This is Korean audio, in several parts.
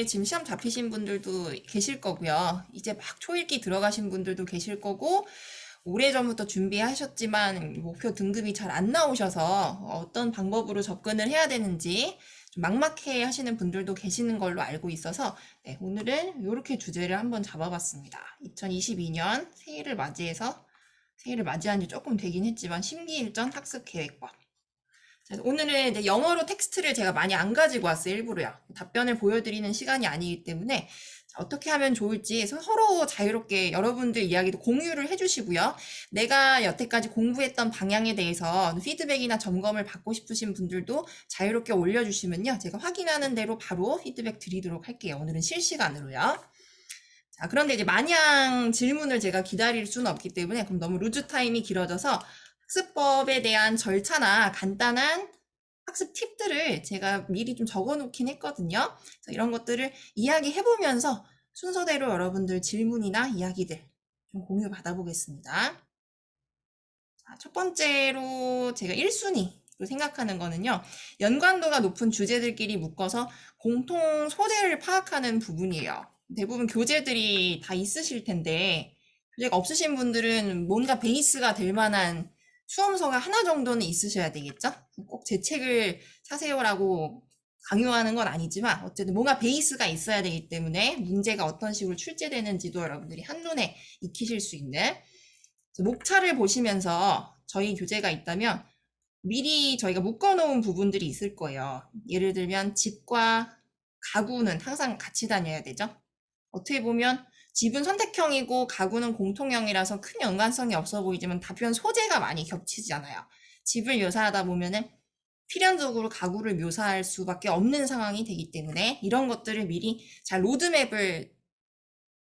여러분들이 지금 시험 잡히신 분들도 계실 거고요. 이제 막 초읽기 들어가신 분들도 계실 거고, 오래전부터 준비하셨지만 목표 등급이 잘 안 나오셔서 어떤 방법으로 접근을 해야 되는지 좀 막막해 하시는 분들도 계시는 걸로 알고 있어서 네, 오늘은 이렇게 주제를 한번 잡아봤습니다. 2022년 새해를 맞이해서 새해를 맞이한 지 조금 되긴 했지만 심기일전 학습계획법. 오늘은 이제 영어로 텍스트를 제가 많이 안 가지고 왔어요, 일부러요. 답변을 보여드리는 시간이 아니기 때문에 어떻게 하면 좋을지 서로 자유롭게 여러분들 이야기도 공유를 해주시고요. 내가 여태까지 공부했던 방향에 대해서 피드백이나 점검을 받고 싶으신 분들도 자유롭게 올려주시면요. 제가 확인하는 대로 바로 피드백 드리도록 할게요. 오늘은 실시간으로요. 자, 그런데 이제 마냥 질문을 제가 기다릴 수는 없기 때문에 그럼 너무 루즈 타임이 길어져서 학습법에 대한 절차나 간단한 학습 팁들을 제가 미리 좀 적어 놓긴 했거든요. 그래서 이런 것들을 이야기해보면서 순서대로 여러분들 질문이나 이야기들 좀 공유 받아보겠습니다. 자, 첫 번째로 제가 1순위로 생각하는 거는요. 연관도가 높은 주제들끼리 묶어서 공통 소재를 파악하는 부분이에요. 대부분 교재들이 다 있으실 텐데 교재가 없으신 분들은 뭔가 베이스가 될 만한 수험서가 하나 정도는 있으셔야 되겠죠? 꼭 제 책을 사세요라고 강요하는 건 아니지만 어쨌든 뭔가 베이스가 있어야 되기 때문에 문제가 어떤 식으로 출제되는지도 여러분들이 한눈에 익히실 수 있는 목차를 보시면서 저희 교재가 있다면 미리 저희가 묶어놓은 부분들이 있을 거예요. 예를 들면 집과 가구는 항상 같이 다녀야 되죠. 어떻게 보면 집은 선택형이고 가구는 공통형이라서 큰 연관성이 없어 보이지만 답변 소재가 많이 겹치지 않아요. 집을 묘사하다 보면은 필연적으로 가구를 묘사할 수밖에 없는 상황이 되기 때문에 이런 것들을 미리 잘 로드맵을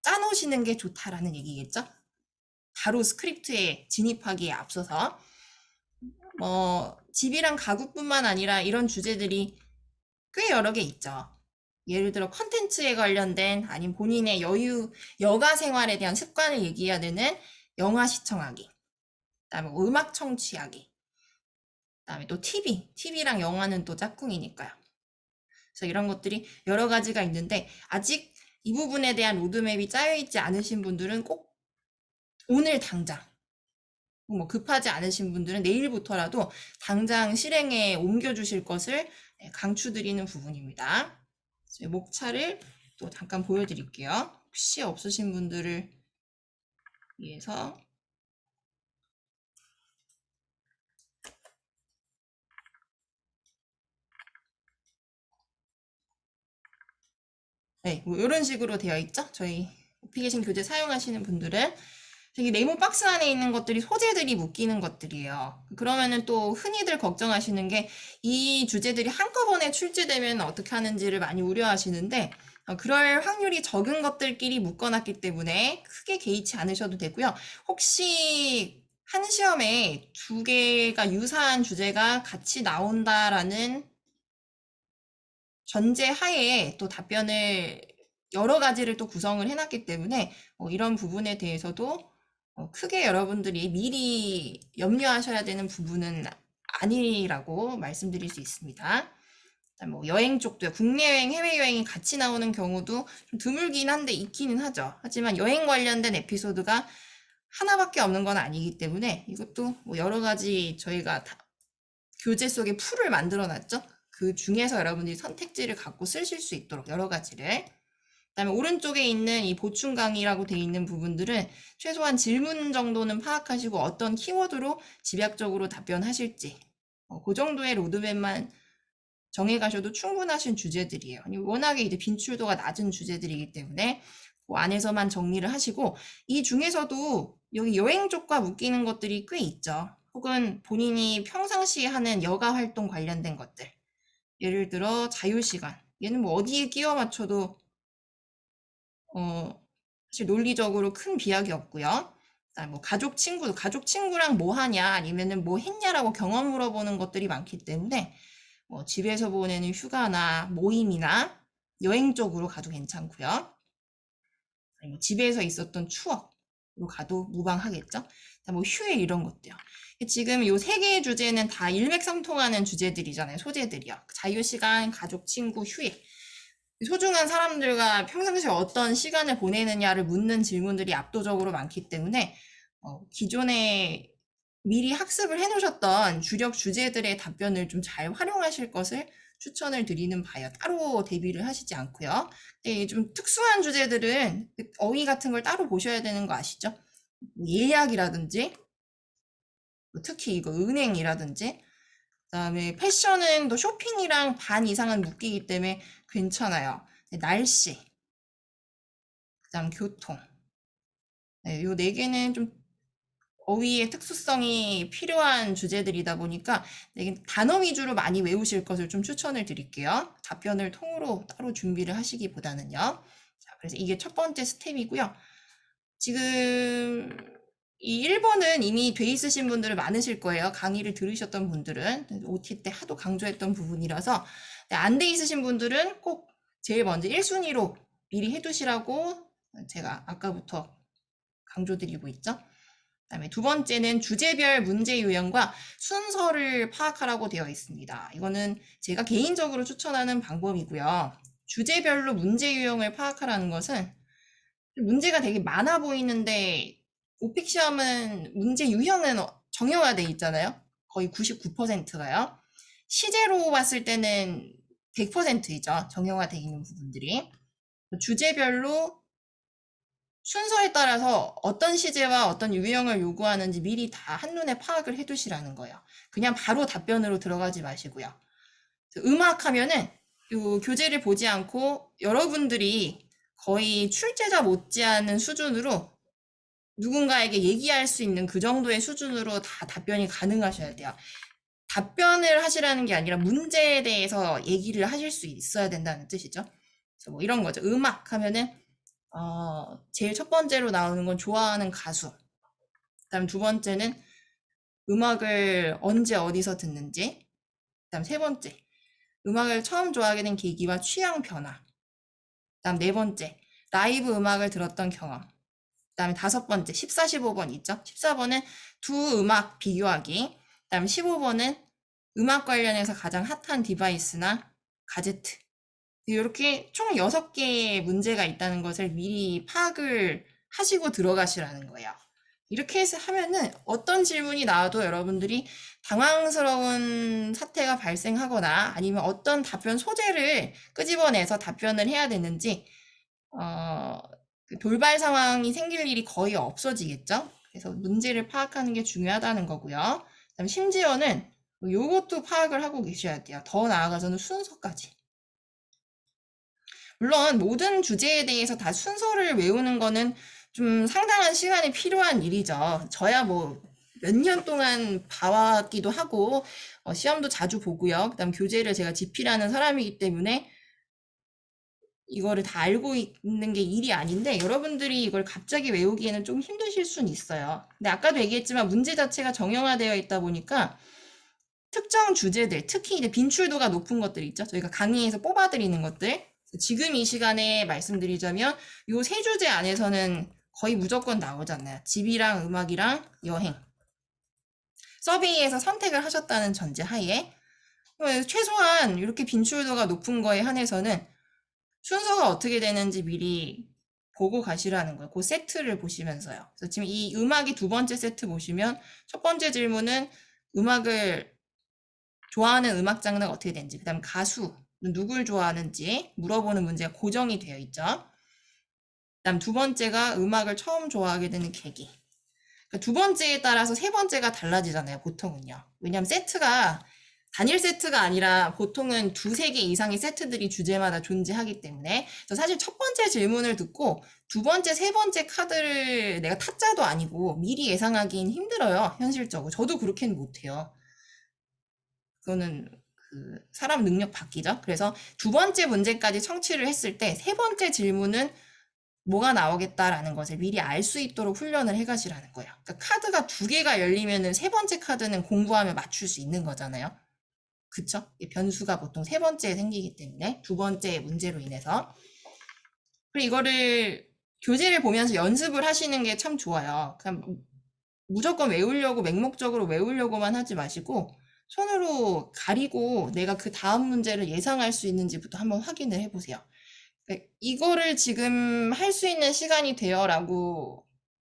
짜놓으시는 게 좋다라는 얘기겠죠? 바로 스크립트에 진입하기에 앞서서 집이랑 가구뿐만 아니라 이런 주제들이 꽤 여러 개 있죠. 예를 들어 컨텐츠에 관련된 아니면 본인의 여가 생활에 대한 습관을 얘기해야 되는 영화 시청하기, 그다음에 음악 청취하기, 그다음에 또 TV랑 영화는 또 짝꿍이니까요. 그래서 이런 것들이 여러 가지가 있는데 아직 이 부분에 대한 로드맵이 짜여 있지 않으신 분들은 꼭 오늘 당장 급하지 않으신 분들은 내일부터라도 당장 실행에 옮겨주실 것을 강추드리는 부분입니다. 목차를 또 잠깐 보여드릴게요. 혹시 없으신 분들을 위해서 네, 뭐 이런 식으로 되어 있죠. 저희 오피계신 교재 사용하시는 분들은 되게 네모 박스 안에 있는 것들이 소재들이 묶이는 것들이에요. 그러면은 또 흔히들 걱정하시는 게 이 주제들이 한꺼번에 출제되면 어떻게 하는지를 많이 우려하시는데 그럴 확률이 적은 것들끼리 묶어놨기 때문에 크게 개의치 않으셔도 되고요. 혹시 한 시험에 두 개가 유사한 주제가 같이 나온다라는 전제 하에 또 답변을 여러 가지를 또 구성을 해놨기 때문에 이런 부분에 대해서도 크게 여러분들이 미리 염려하셔야 되는 부분은 아니라고 말씀드릴 수 있습니다. 뭐 여행 쪽도요. 국내 여행, 해외 여행이 같이 나오는 경우도 좀 드물긴 한데 있기는 하죠. 하지만 여행 관련된 에피소드가 하나밖에 없는 건 아니기 때문에 이것도 뭐 여러 가지 저희가 교재 속에 풀을 만들어 놨죠. 그 중에서 여러분들이 선택지를 갖고 쓰실 수 있도록 여러 가지를. 그다음에 오른쪽에 있는 이 보충 강의라고 되어 있는 부분들은 최소한 질문 정도는 파악하시고 어떤 키워드로 집약적으로 답변하실지 그 정도의 로드맵만 정해 가셔도 충분하신 주제들이에요. 워낙에 이제 빈출도가 낮은 주제들이기 때문에 그 안에서만 정리를 하시고 이 중에서도 여기 여행 쪽과 묶이는 것들이 꽤 있죠. 혹은 본인이 평상시에 하는 여가 활동 관련된 것들. 예를 들어 자유시간. 얘는 뭐 어디에 끼워 맞춰도 사실 논리적으로 큰 비약이 없고요. 그다음에 뭐 가족 친구랑 뭐 하냐 아니면은 뭐 했냐라고 경험 물어보는 것들이 많기 때문에 뭐 집에서 보내는 휴가나 모임이나 여행 쪽으로 가도 괜찮고요. 아니 뭐 집에서 있었던 추억으로 가도 무방하겠죠. 뭐 휴일 이런 것도요. 지금 요 세 개의 주제는 다 일맥상통하는 주제들이잖아요. 소재들이요. 자유시간, 가족, 친구, 휴일. 소중한 사람들과 평상시에 어떤 시간을 보내느냐를 묻는 질문들이 압도적으로 많기 때문에 기존에 미리 학습을 해놓으셨던 주력 주제들의 답변을 좀 잘 활용하실 것을 추천을 드리는 바예요. 따로 대비를 하시지 않고요. 근데 좀 특수한 주제들은 어휘 같은 걸 따로 보셔야 되는 거 아시죠? 예약이라든지 특히 이거 은행이라든지 그다음에 패션은 또 쇼핑이랑 반 이상은 묶이기 때문에 괜찮아요. 날씨, 그다음 교통. 네, 요 네 개는 좀 어휘의 특수성이 필요한 주제들이다 보니까 단어 위주로 많이 외우실 것을 좀 추천을 드릴게요. 답변을 통으로 따로 준비를 하시기보다는요. 자, 그래서 이게 첫 번째 스텝이고요. 지금 이 1번은 이미 돼 있으신 분들은 많으실 거예요. 강의를 들으셨던 분들은 OT 때 하도 강조했던 부분이라서 안 돼 있으신 분들은 꼭 제일 먼저 1순위로 미리 해두시라고 제가 아까부터 강조드리고 있죠. 그다음에 두 번째는 주제별 문제 유형과 순서를 파악하라고 되어 있습니다. 이거는 제가 개인적으로 추천하는 방법이고요. 주제별로 문제 유형을 파악하라는 것은 문제가 되게 많아 보이는데 오픽 시험은 문제 유형은 정형화돼 있잖아요. 거의 99%가요. 시제로 봤을 때는 100%이죠. 정형화돼 있는 부분들이. 주제별로 순서에 따라서 어떤 시제와 어떤 유형을 요구하는지 미리 다 한눈에 파악을 해두시라는 거예요. 그냥 바로 답변으로 들어가지 마시고요. 음악 하면은 요 교재를 보지 않고 여러분들이 거의 출제자 못지않은 수준으로 누군가에게 얘기할 수 있는 그 정도의 수준으로 다 답변이 가능하셔야 돼요. 답변을 하시라는 게 아니라 문제에 대해서 얘기를 하실 수 있어야 된다는 뜻이죠. 그래서 뭐 이런 거죠. 음악 하면은 제일 첫 번째로 나오는 건 좋아하는 가수. 그다음 두 번째는 음악을 언제 어디서 듣는지. 그다음 세 번째, 음악을 처음 좋아하게 된 계기와 취향 변화. 그다음 네 번째, 라이브 음악을 들었던 경험. 그다음에 다섯 번째, 14, 15번 있죠? 14번은 두 음악 비교하기. 그다음 15번은 음악 관련해서 가장 핫한 디바이스나 가제트. 이렇게 총 6개의 문제가 있다는 것을 미리 파악을 하시고 들어가시라는 거예요. 이렇게 해서 하면은 어떤 질문이 나와도 여러분들이 당황스러운 사태가 발생하거나 아니면 어떤 답변 소재를 끄집어내서 답변을 해야 되는지 그 돌발 상황이 생길 일이 거의 없어지겠죠. 그래서 문제를 파악하는 게 중요하다는 거고요. 그다음 심지어는 요것도 파악을 하고 계셔야 돼요. 더 나아가서는 순서까지. 물론 모든 주제에 대해서 다 순서를 외우는 거는 좀 상당한 시간이 필요한 일이죠. 저야 뭐 몇 년 동안 봐왔기도 하고 시험도 자주 보고요. 그다음 교재를 제가 집필하는 사람이기 때문에 이거를 다 알고 있는 게 일이 아닌데 여러분들이 이걸 갑자기 외우기에는 좀 힘드실 수는 있어요. 근데 아까도 얘기했지만 문제 자체가 정형화되어 있다 보니까 특정 주제들, 특히 이제 빈출도가 높은 것들 있죠. 저희가 강의에서 뽑아드리는 것들. 지금 이 시간에 말씀드리자면 요 세 주제 안에서는 거의 무조건 나오잖아요. 집이랑 음악이랑 여행. 서베이에서 선택을 하셨다는 전제 하에 최소한 이렇게 빈출도가 높은 거에 한해서는 순서가 어떻게 되는지 미리 보고 가시라는 거예요. 그 세트를 보시면서요. 그래서 지금 이 음악이 두 번째 세트 보시면 첫 번째 질문은 음악을 좋아하는 음악 장르가 어떻게 되는지, 그다음 가수 누굴 좋아하는지 물어보는 문제가 고정이 되어 있죠. 그다음 두 번째가 음악을 처음 좋아하게 되는 계기. 그러니까 두 번째에 따라서 세 번째가 달라지잖아요, 보통은요. 왜냐하면 세트가 단일 세트가 아니라 보통은 두세 개 이상의 세트들이 주제마다 존재하기 때문에 사실 첫 번째 질문을 듣고 두 번째, 세 번째 카드를 내가 타짜도 아니고 미리 예상하기는 힘들어요, 현실적으로. 저도 그렇게는 못해요. 그거는 그 사람 능력 바뀌죠. 그래서 두 번째 문제까지 청취를 했을 때 세 번째 질문은 뭐가 나오겠다라는 것을 미리 알 수 있도록 훈련을 해가시라는 거예요. 그러니까 카드가 두 개가 열리면은 세 번째 카드는 공부하면 맞출 수 있는 거잖아요. 그쵸? 변수가 보통 세 번째에 생기기 때문에 두 번째 문제로 인해서. 그리고 이거를 교재를 보면서 연습을 하시는 게 참 좋아요. 그냥 무조건 외우려고 맹목적으로 외우려고만 하지 마시고 손으로 가리고 내가 그 다음 문제를 예상할 수 있는지부터 한번 확인을 해보세요. 이거를 지금 할 수 있는 시간이 되어라고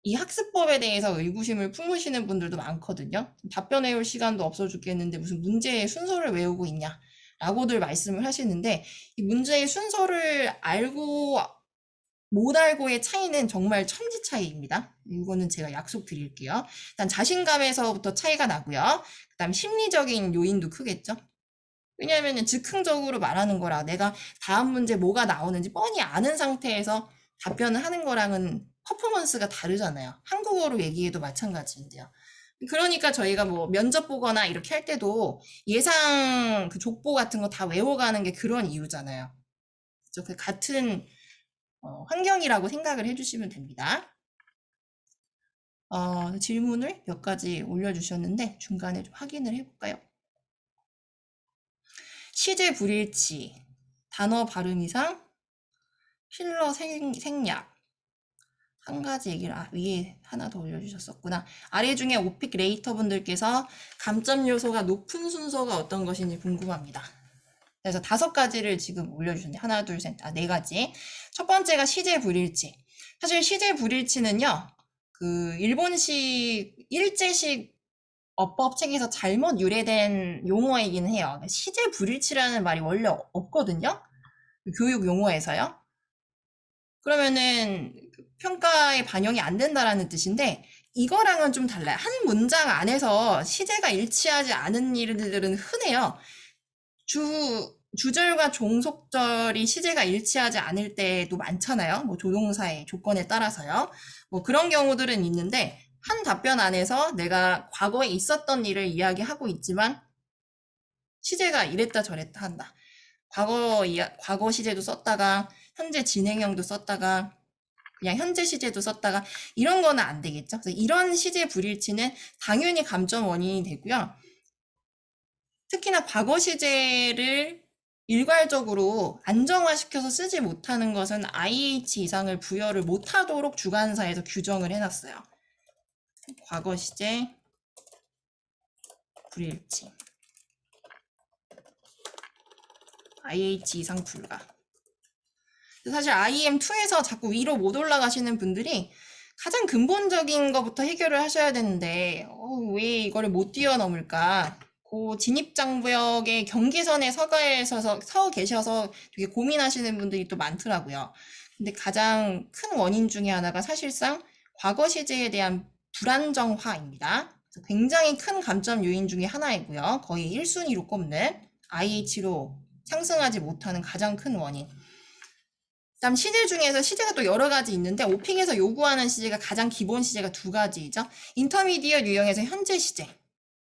이 학습법에 대해서 의구심을 품으시는 분들도 많거든요. 답변 외울 시간도 없어 죽겠는데 무슨 문제의 순서를 외우고 있냐 라고들 말씀을 하시는데, 이 문제의 순서를 알고 못 알고의 차이는 정말 천지 차이입니다. 이거는 제가 약속드릴게요. 일단 자신감에서부터 차이가 나고요. 그다음 심리적인 요인도 크겠죠. 왜냐하면 즉흥적으로 말하는 거라 내가 다음 문제 뭐가 나오는지 뻔히 아는 상태에서 답변을 하는 거랑은 퍼포먼스가 다르잖아요. 한국어로 얘기해도 마찬가지인데요. 그러니까 저희가 뭐 면접 보거나 이렇게 할 때도 예상 그 족보 같은 거 다 외워가는 게 그런 이유잖아요. 그렇죠? 그 같은 환경이라고 생각을 해주시면 됩니다. 질문을 몇 가지 올려주셨는데 중간에 좀 확인을 해볼까요? 시제 불일치, 단어 발음 이상, 필러 생략. 한 가지 얘기를 위에 하나 더 올려주셨었구나. 아래 중에 오픽 레이터 분들께서 감점 요소가 높은 순서가 어떤 것인지 궁금합니다. 그래서 5가지를 지금 올려주셨는데 하나, 둘, 셋, 네 가지. 첫 번째가 시제 불일치. 사실 시제 불일치는요, 그 일본식 일제식 어법 책에서 잘못 유래된 용어이긴 해요. 시제 불일치라는 말이 원래 없거든요. 교육 용어에서요. 그러면은 평가에 반영이 안 된다라는 뜻인데, 이거랑은 좀 달라요. 한 문장 안에서 시제가 일치하지 않은 일들은 흔해요. 주절과 종속절이 시제가 일치하지 않을 때도 많잖아요. 뭐 조동사의 조건에 따라서요. 뭐 그런 경우들은 있는데, 한 답변 안에서 내가 과거에 있었던 일을 이야기하고 있지만 시제가 이랬다 저랬다 한다. 과거 시제도 썼다가 현재 진행형도 썼다가 그냥 현재 시제도 썼다가 이런 거는 안 되겠죠. 그래서 이런 시제 불일치는 당연히 감점 원인이 되고요. 특히나 과거 시제를 일괄적으로 안정화시켜서 쓰지 못하는 것은 IH 이상을 부여를 못하도록 주관사에서 규정을 해놨어요. 과거 시제 불일치. IH 이상 불가. 사실 IM2에서 자꾸 위로 못 올라가시는 분들이 가장 근본적인 것부터 해결을 하셔야 되는데 왜 이거를 못 뛰어넘을까? 그 진입장벽의 경계선에 서 계셔서 되게 고민하시는 분들이 또 많더라고요. 근데 가장 큰 원인 중에 하나가 사실상 과거 시제에 대한 불안정화입니다. 굉장히 큰 감점 요인 중에 하나이고요. 거의 1순위로 꼽는 IH로 상승하지 못하는 가장 큰 원인. 그다음 시제 중에서 시제가 또 여러 가지 있는데 오픽에서 요구하는 시제가 가장 기본 시제가 2가지죠. 인터미디엇 유형에서 현재 시제,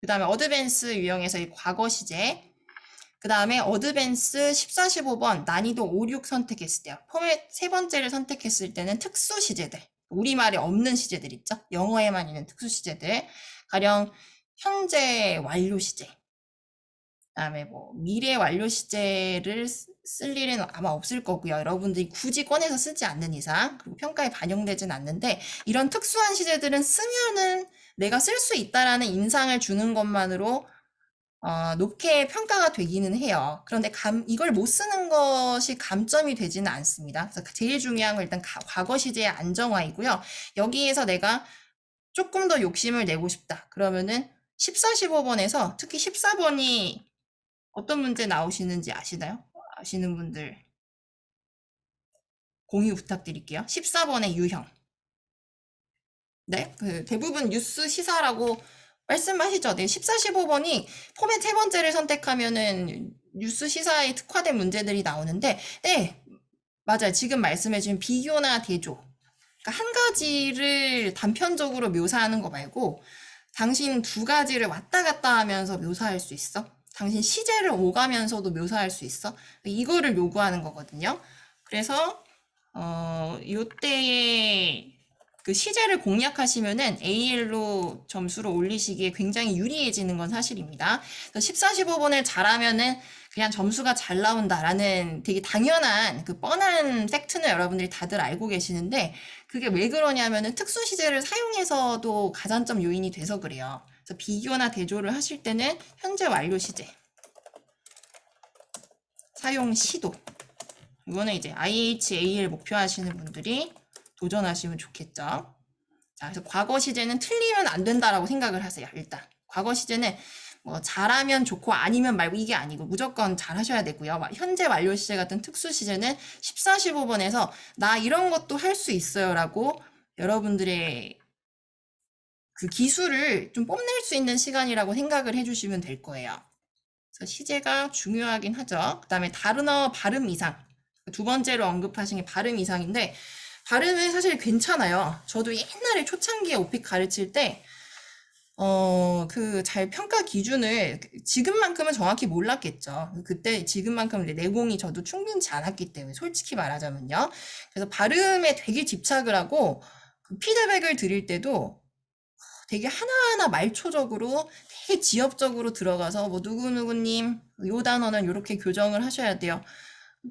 그 다음에 어드밴스 유형에서의 과거 시제, 그 다음에 어드밴스 14, 15번 난이도 5, 6 선택했을 때요. 포맷 3번째를 선택했을 때는 특수 시제들, 우리말에 없는 시제들 있죠. 영어에만 있는 특수 시제들, 가령 현재 완료 시제, 그다음에 뭐 미래 완료 시제를 쓸 일은 아마 없을 거고요. 여러분들이 굳이 꺼내서 쓰지 않는 이상, 그리고 평가에 반영되진 않는데 이런 특수한 시제들은 쓰면은 내가 쓸 수 있다라는 인상을 주는 것만으로 높게 평가가 되기는 해요. 그런데 이걸 못 쓰는 것이 감점이 되지는 않습니다. 그래서 제일 중요한 건 일단 과거 시제의 안정화이고요. 여기에서 내가 조금 더 욕심을 내고 싶다. 그러면은 14, 15번에서 특히 14번이 어떤 문제 나오시는지 아시나요? 아시는 분들 공유 부탁드릴게요. 14번의 유형. 네, 대부분 뉴스 시사라고 말씀하시죠. 네, 14, 15번이 포맷 3번째를 선택하면은 뉴스 시사에 특화된 문제들이 나오는데, 네, 맞아요. 지금 말씀해주신 비교나 대조. 그러니까 한 가지를 단편적으로 묘사하는 거 말고, 당신 2가지를 왔다 갔다 하면서 묘사할 수 있어? 당신 시제를 오가면서도 묘사할 수 있어? 이거를 요구하는 거거든요. 그래서 요때에 그 시제를 공략하시면은 AL로 점수를 올리시기에 굉장히 유리해지는 건 사실입니다. 그래서 14, 15번을 잘하면은 그냥 점수가 잘 나온다라는 되게 당연한 그 뻔한 팩트는 여러분들이 다들 알고 계시는데, 그게 왜 그러냐면은 특수 시제를 사용해서도 가산점 요인이 돼서 그래요. 그래서 비교나 대조를 하실 때는 현재 완료 시제 사용 시도 이거는 이제 IHAL 목표하시는 분들이 도전하시면 좋겠죠. 자, 그래서 과거 시제는 틀리면 안 된다라고 생각을 하세요. 일단 과거 시제는 뭐 잘하면 좋고 아니면 말고 이게 아니고 무조건 잘 하셔야 되고요. 현재 완료 시제 같은 특수 시제는 14, 15번에서 나 이런 것도 할 수 있어요라고 여러분들의 그 기술을 좀 뽐낼 수 있는 시간이라고 생각을 해주시면 될 거예요. 그래서 시제가 중요하긴 하죠. 그 다음에 단어 발음 이상. 두 번째로 언급하신 게 발음 이상인데, 발음은 사실 괜찮아요. 저도 옛날에 초창기에 오픽 가르칠 때, 그 잘 평가 기준을 지금만큼은 정확히 몰랐겠죠. 그때 지금만큼 내공이 저도 충분치 않았기 때문에 솔직히 말하자면요. 그래서 발음에 되게 집착을 하고 그 피드백을 드릴 때도 되게 하나하나 말초적으로 되게 지엽적으로 들어가서 뭐 누구누구님 요 단어는 이렇게 교정을 하셔야 돼요.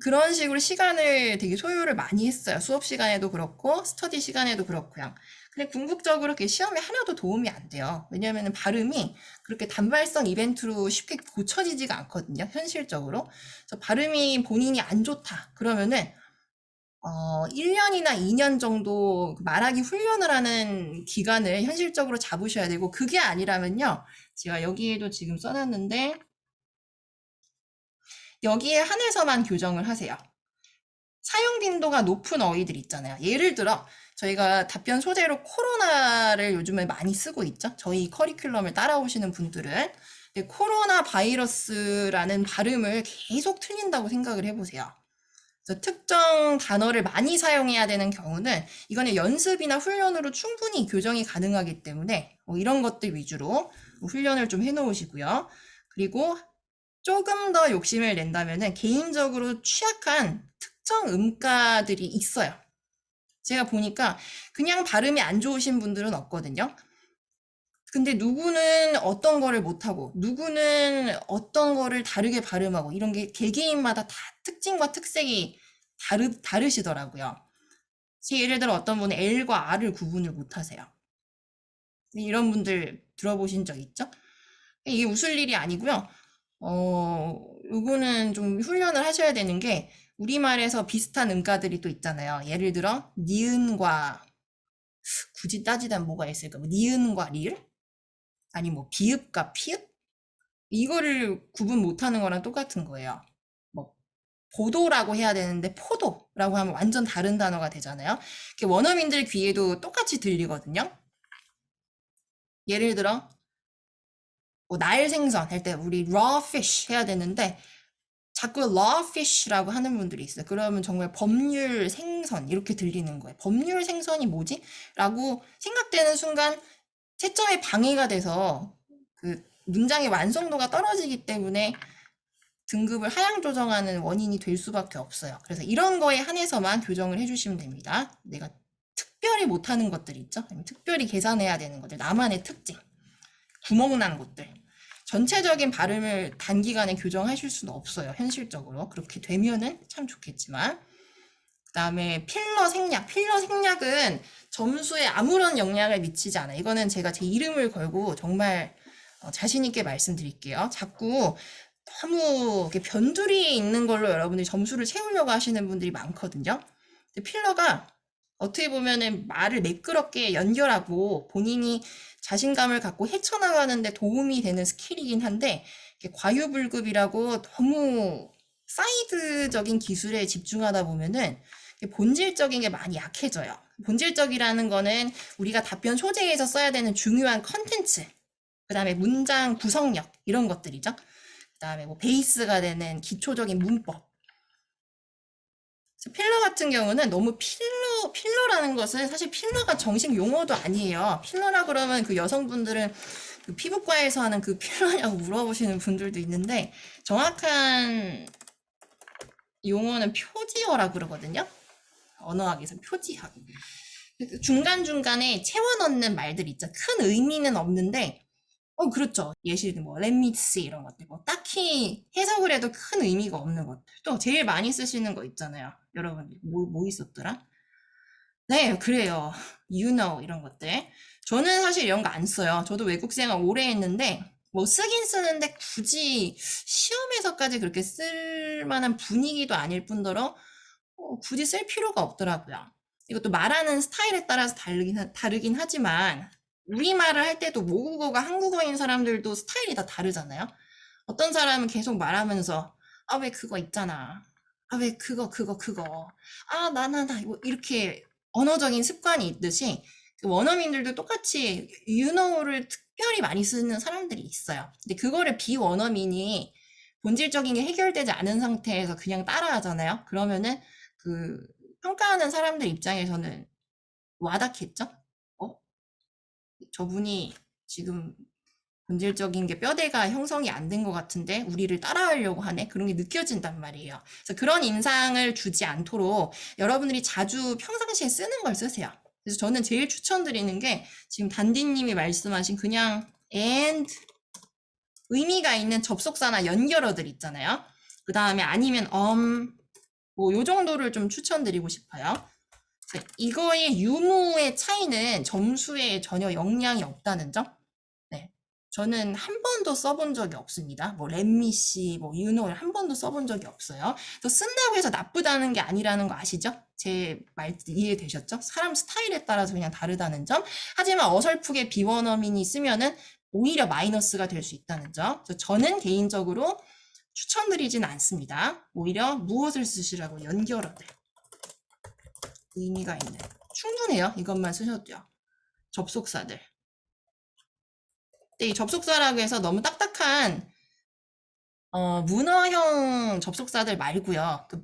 그런 식으로 시간을 되게 소요를 많이 했어요. 수업 시간에도 그렇고 스터디 시간에도 그렇고요. 근데 궁극적으로 그게 시험에 하나도 도움이 안 돼요. 왜냐하면 발음이 그렇게 단발성 이벤트로 쉽게 고쳐지지가 않거든요. 현실적으로. 그래서 발음이 본인이 안 좋다. 그러면은 1년이나 2년 정도 말하기 훈련을 하는 기간을 현실적으로 잡으셔야 되고, 그게 아니라면요. 제가 여기에도 지금 써놨는데, 여기에 한해서만 교정을 하세요. 사용 빈도가 높은 어휘들 있잖아요. 예를 들어, 저희가 답변 소재로 코로나를 요즘에 많이 쓰고 있죠. 저희 커리큘럼을 따라오시는 분들은. 근데 코로나 바이러스라는 발음을 계속 틀린다고 생각을 해보세요. 그래서 특정 단어를 많이 사용해야 되는 경우는 이거는 연습이나 훈련으로 충분히 교정이 가능하기 때문에 이런 것들 위주로 훈련을 좀 해놓으시고요. 그리고 조금 더 욕심을 낸다면은 개인적으로 취약한 특정 음가들이 있어요. 제가 보니까 그냥 발음이 안 좋으신 분들은 없거든요. 근데 누구는 어떤 거를 못하고 누구는 어떤 거를 다르게 발음하고 이런 게 개개인마다 다 특징과 특색이 다르시더라고요. 예를 들어 어떤 분은 L과 R을 구분을 못하세요. 이런 분들 들어보신 적 있죠? 이게 웃을 일이 아니고요. 요거는 좀 훈련을 하셔야 되는 게 우리말에서 비슷한 음가들이 또 있잖아요. 예를 들어 니은과 굳이 따지자면 뭐가 있을까? 뭐 니은과 리을? 아니 뭐 비읍과 피읍? 이거를 구분 못하는 거랑 똑같은 거예요. 뭐 보도라고 해야 되는데 포도라고 하면 완전 다른 단어가 되잖아요. 원어민들 귀에도 똑같이 들리거든요. 예를 들어 날 생선 할 때 우리 raw fish 해야 되는데 자꾸 raw fish라고 하는 분들이 있어요. 그러면 정말 법률 생선 이렇게 들리는 거예요. 법률 생선이 뭐지? 라고 생각되는 순간 채점에 방해가 돼서 그 문장의 완성도가 떨어지기 때문에 등급을 하향 조정하는 원인이 될 수밖에 없어요. 그래서 이런 거에 한해서만 교정을 해주시면 됩니다. 내가 특별히 못하는 것들 있죠? 특별히 계산해야 되는 것들, 나만의 특징, 구멍난 것들. 전체적인 발음을 단기간에 교정하실 수는 없어요. 현실적으로. 그렇게 되면은 참 좋겠지만. 그 다음에 필러 생략. 필러 생략은 점수에 아무런 영향을 미치지 않아요. 이거는 제가 제 이름을 걸고 정말 자신있게 말씀드릴게요. 자꾸 너무 이렇게 변두리에 있는 걸로 여러분들이 점수를 채우려고 하시는 분들이 많거든요. 근데 필러가 어떻게 보면은 말을 매끄럽게 연결하고 본인이 자신감을 갖고 헤쳐나가는데 도움이 되는 스킬이긴 한데 과유불급이라고 너무 사이드적인 기술에 집중하다 보면은 본질적인 게 많이 약해져요. 본질적이라는 거는 우리가 답변 소재에서 써야 되는 중요한 컨텐츠, 그 다음에 문장 구성력 이런 것들이죠. 그 다음에 뭐 베이스가 되는 기초적인 문법. 필러 같은 경우는 너무 필러라는 것은 사실 필러가 정식 용어도 아니에요. 필러라 그러면 그 여성분들은 그 피부과에서 하는 그 필러냐고 물어보시는 분들도 있는데 정확한 용어는 표지어라 그러거든요. 언어학에서 표지학. 중간중간에 채워 넣는 말들 있죠. 큰 의미는 없는데 그렇죠. 예시는 뭐 let me see 이런 것들 뭐 딱히 해석을 해도 큰 의미가 없는 것들. 또 제일 많이 쓰시는 거 있잖아요. 여러분 뭐 있었더라? 네, 그래요. You know 이런 것들. 저는 사실 이런 거 안 써요. 저도 외국 생활 오래 했는데 뭐 쓰긴 쓰는데 굳이 시험에서까지 그렇게 쓸 만한 분위기도 아닐 뿐더러 굳이 쓸 필요가 없더라고요. 이것도 말하는 스타일에 따라서 다르긴 하지만 우리말을 할 때도 모국어가 한국어인 사람들도 스타일이 다 다르잖아요. 어떤 사람은 계속 말하면서 아, 왜 그거 있잖아. 아, 왜 그거. 아, 나 이렇게 언어적인 습관이 있듯이 그 원어민들도 똑같이 you know를 특별히 많이 쓰는 사람들이 있어요. 근데 그거를 비원어민이 본질적인 게 해결되지 않은 상태에서 그냥 따라하잖아요. 그러면은 그 평가하는 사람들 입장에서는 와닿겠죠? 어? 저분이 지금 본질적인 게 뼈대가 형성이 안 된 것 같은데 우리를 따라하려고 하네? 그런 게 느껴진단 말이에요. 그래서 그런 인상을 주지 않도록 여러분들이 자주 평상시에 쓰는 걸 쓰세요. 그래서 저는 제일 추천드리는 게 지금 단디님이 말씀하신 그냥 and 의미가 있는 접속사나 연결어들 있잖아요. 그 다음에 아니면 뭐 요 정도를 좀 추천드리고 싶어요. 이거의 유무의 차이는 점수에 전혀 영향이 없다는 점. 네. 저는 한 번도 써본 적이 없습니다. 뭐 렛미씨, 뭐 유노를 한 번도 써본 적이 없어요. 또 쓴다고 해서 나쁘다는 게 아니라는 거 아시죠? 제 말 이해되셨죠? 사람 스타일에 따라서 그냥 다르다는 점. 하지만 어설프게 비원어민이 쓰면은 오히려 마이너스가 될 수 있다는 점. 그래서 저는 개인적으로 추천드리진 않습니다. 오히려 무엇을 쓰시라고 연결어들. 의미가 있는. 충분해요. 이것만 쓰셔도요. 접속사들. 근데 이 접속사라고 해서 너무 딱딱한 문어형 접속사들 말고요. 그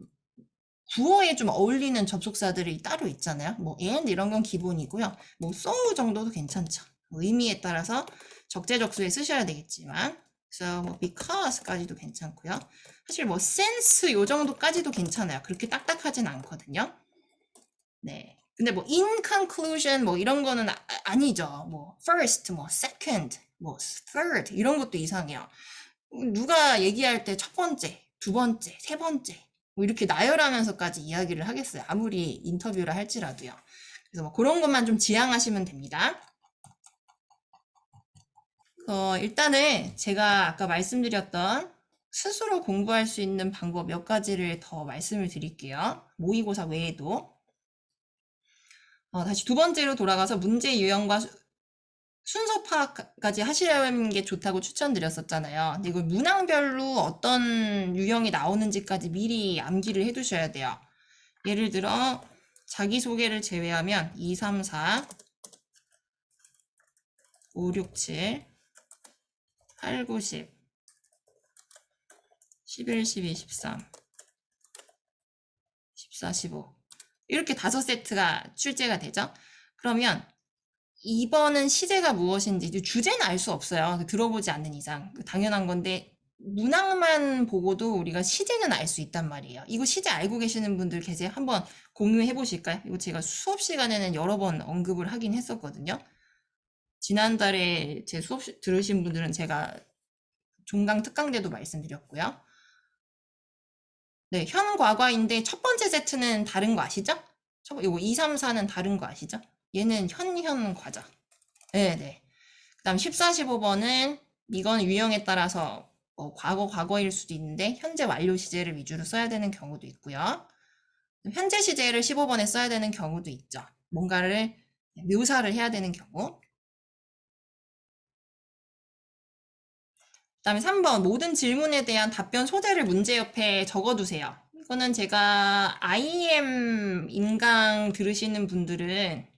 구어에 좀 어울리는 접속사들이 따로 있잖아요. 뭐 and 이런 건 기본이고요. 뭐 so 정도도 괜찮죠. 의미에 따라서 적재적소에 쓰셔야 되겠지만 그래서 뭐 because까지도 괜찮고요. 사실 뭐 since 요 정도까지도 괜찮아요. 그렇게 딱딱하진 않거든요. 네. 근데 뭐 in conclusion 뭐 이런 거는 아니죠. 뭐 first, 뭐 second, 뭐 third 이런 것도 이상해요. 누가 얘기할 때 첫 번째, 두 번째, 세 번째 뭐 이렇게 나열하면서까지 이야기를 하겠어요. 아무리 인터뷰를 할지라도요. 그래서 뭐 그런 것만 좀 지양하시면 됩니다. 일단은 제가 아까 말씀드렸던 스스로 공부할 수 있는 방법 몇 가지를 더 말씀을 드릴게요. 모의고사 외에도. 다시 두 번째로 돌아가서 문제 유형과 순서 파악까지 하시는 게 좋다고 추천드렸었잖아요. 근데 이걸 문항별로 어떤 유형이 나오는지까지 미리 암기를 해두셔야 돼요. 예를 들어 자기소개를 제외하면 2, 3, 4, 5, 6, 7, 8, 9, 10, 11, 12, 13, 14, 15 이렇게 5세트가 출제가 되죠. 그러면 2번은 시제가 무엇인지 주제는 알 수 없어요. 들어보지 않는 이상. 당연한 건데 문항만 보고도 우리가 시제는 알 수 있단 말이에요. 이거 시제 알고 계시는 분들 계세요? 한번 공유해 보실까요? 이거 제가 수업 시간에는 여러 번 언급을 하긴 했었거든요. 지난달에 제 수업 들으신 분들은 제가 종강 특강대도 말씀드렸고요. 네, 현 과거인데 첫 번째 세트는 다른 거 아시죠? 이거 2, 3, 4는 다른 거 아시죠? 얘는 현 과자. 네네. 그 다음 14, 15번은 이건 유형에 따라서 과거일 수도 있는데 현재 완료 시제를 위주로 써야 되는 경우도 있고요. 현재 시제를 15번에 써야 되는 경우도 있죠. 뭔가를 묘사를 해야 되는 경우. 그 다음에 3번 모든 질문에 대한 답변 소재를 문제 옆에 적어두세요. 이거는 제가 IM 인강 들으시는 분들은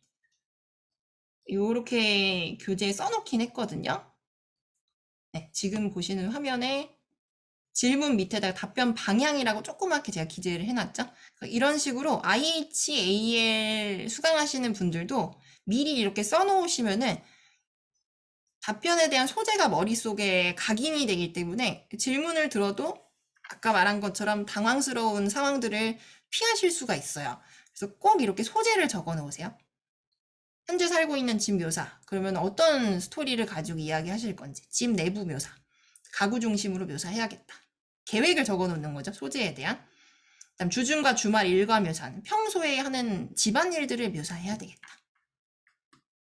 이렇게 교재에 써놓긴 했거든요. 네, 지금 보시는 화면에 질문 밑에다가 답변 방향이라고 조그맣게 제가 기재를 해놨죠. 이런 식으로 IHAL 수강하시는 분들도 미리 이렇게 써놓으시면은 답변에 대한 소재가 머릿속에 각인이 되기 때문에 질문을 들어도 아까 말한 것처럼 당황스러운 상황들을 피하실 수가 있어요. 그래서 꼭 이렇게 소재를 적어 놓으세요. 현재 살고 있는 집 묘사. 그러면 어떤 스토리를 가지고 이야기하실 건지. 집 내부 묘사. 가구 중심으로 묘사해야겠다. 계획을 적어 놓는 거죠. 소재에 대한. 그다음 주중과 주말 일과 묘사는 평소에 하는 집안일들을 묘사해야 되겠다.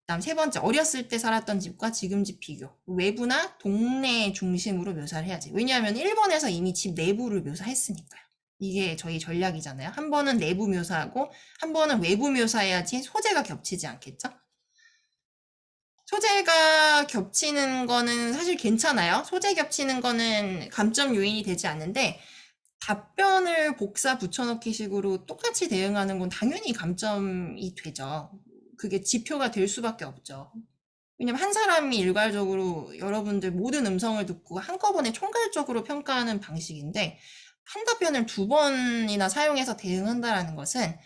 그다음 세 번째, 어렸을 때 살았던 집과 지금 집 비교. 외부나 동네 중심으로 묘사를 해야지. 왜냐하면 1번에서 이미 집 내부를 묘사했으니까요. 이게 저희 전략이잖아요. 한 번은 내부 묘사하고 한 번은 외부 묘사해야지 소재가 겹치지 않겠죠? 소재가 겹치는 거는 사실 괜찮아요. 소재 겹치는 거는 감점 요인이 되지 않는데 답변을 복사 붙여넣기 식으로 똑같이 대응하는 건 당연히 감점이 되죠. 그게 지표가 될 수밖에 없죠. 왜냐면 한 사람이 일괄적으로 여러분들 모든 음성을 듣고 한꺼번에 총괄적으로 평가하는 방식인데 한 답변을 두 번이나 사용해서 대응한다라는 것은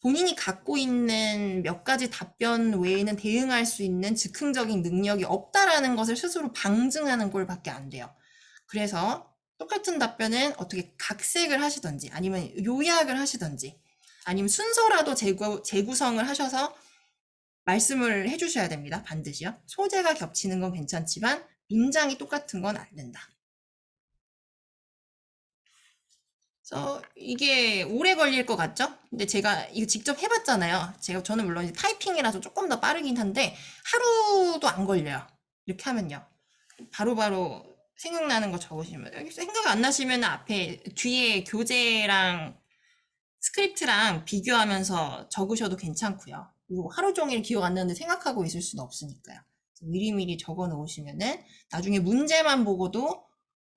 본인이 갖고 있는 몇 가지 답변 외에는 대응할 수 있는 즉흥적인 능력이 없다라는 것을 스스로 방증하는 꼴밖에 안 돼요. 그래서 똑같은 답변은 어떻게 각색을 하시던지 아니면 요약을 하시던지 아니면 순서라도 재구성을 하셔서 말씀을 해주셔야 됩니다. 반드시요. 소재가 겹치는 건 괜찮지만 문장이 똑같은 건 안 된다. 그래서 이게 오래 걸릴 것 같죠? 근데 제가 이거 직접 해봤잖아요. 저는 물론 이제 타이핑이라서 조금 더 빠르긴 한데 하루도 안 걸려요. 이렇게 하면요. 바로바로 생각나는 거 적으시면 여기 생각 안 나시면 앞에 뒤에 교재랑 스크립트랑 비교하면서 적으셔도 괜찮고요. 그리고 하루 종일 기억 안 나는데 생각하고 있을 수는 없으니까요. 미리미리 적어 놓으시면은 나중에 문제만 보고도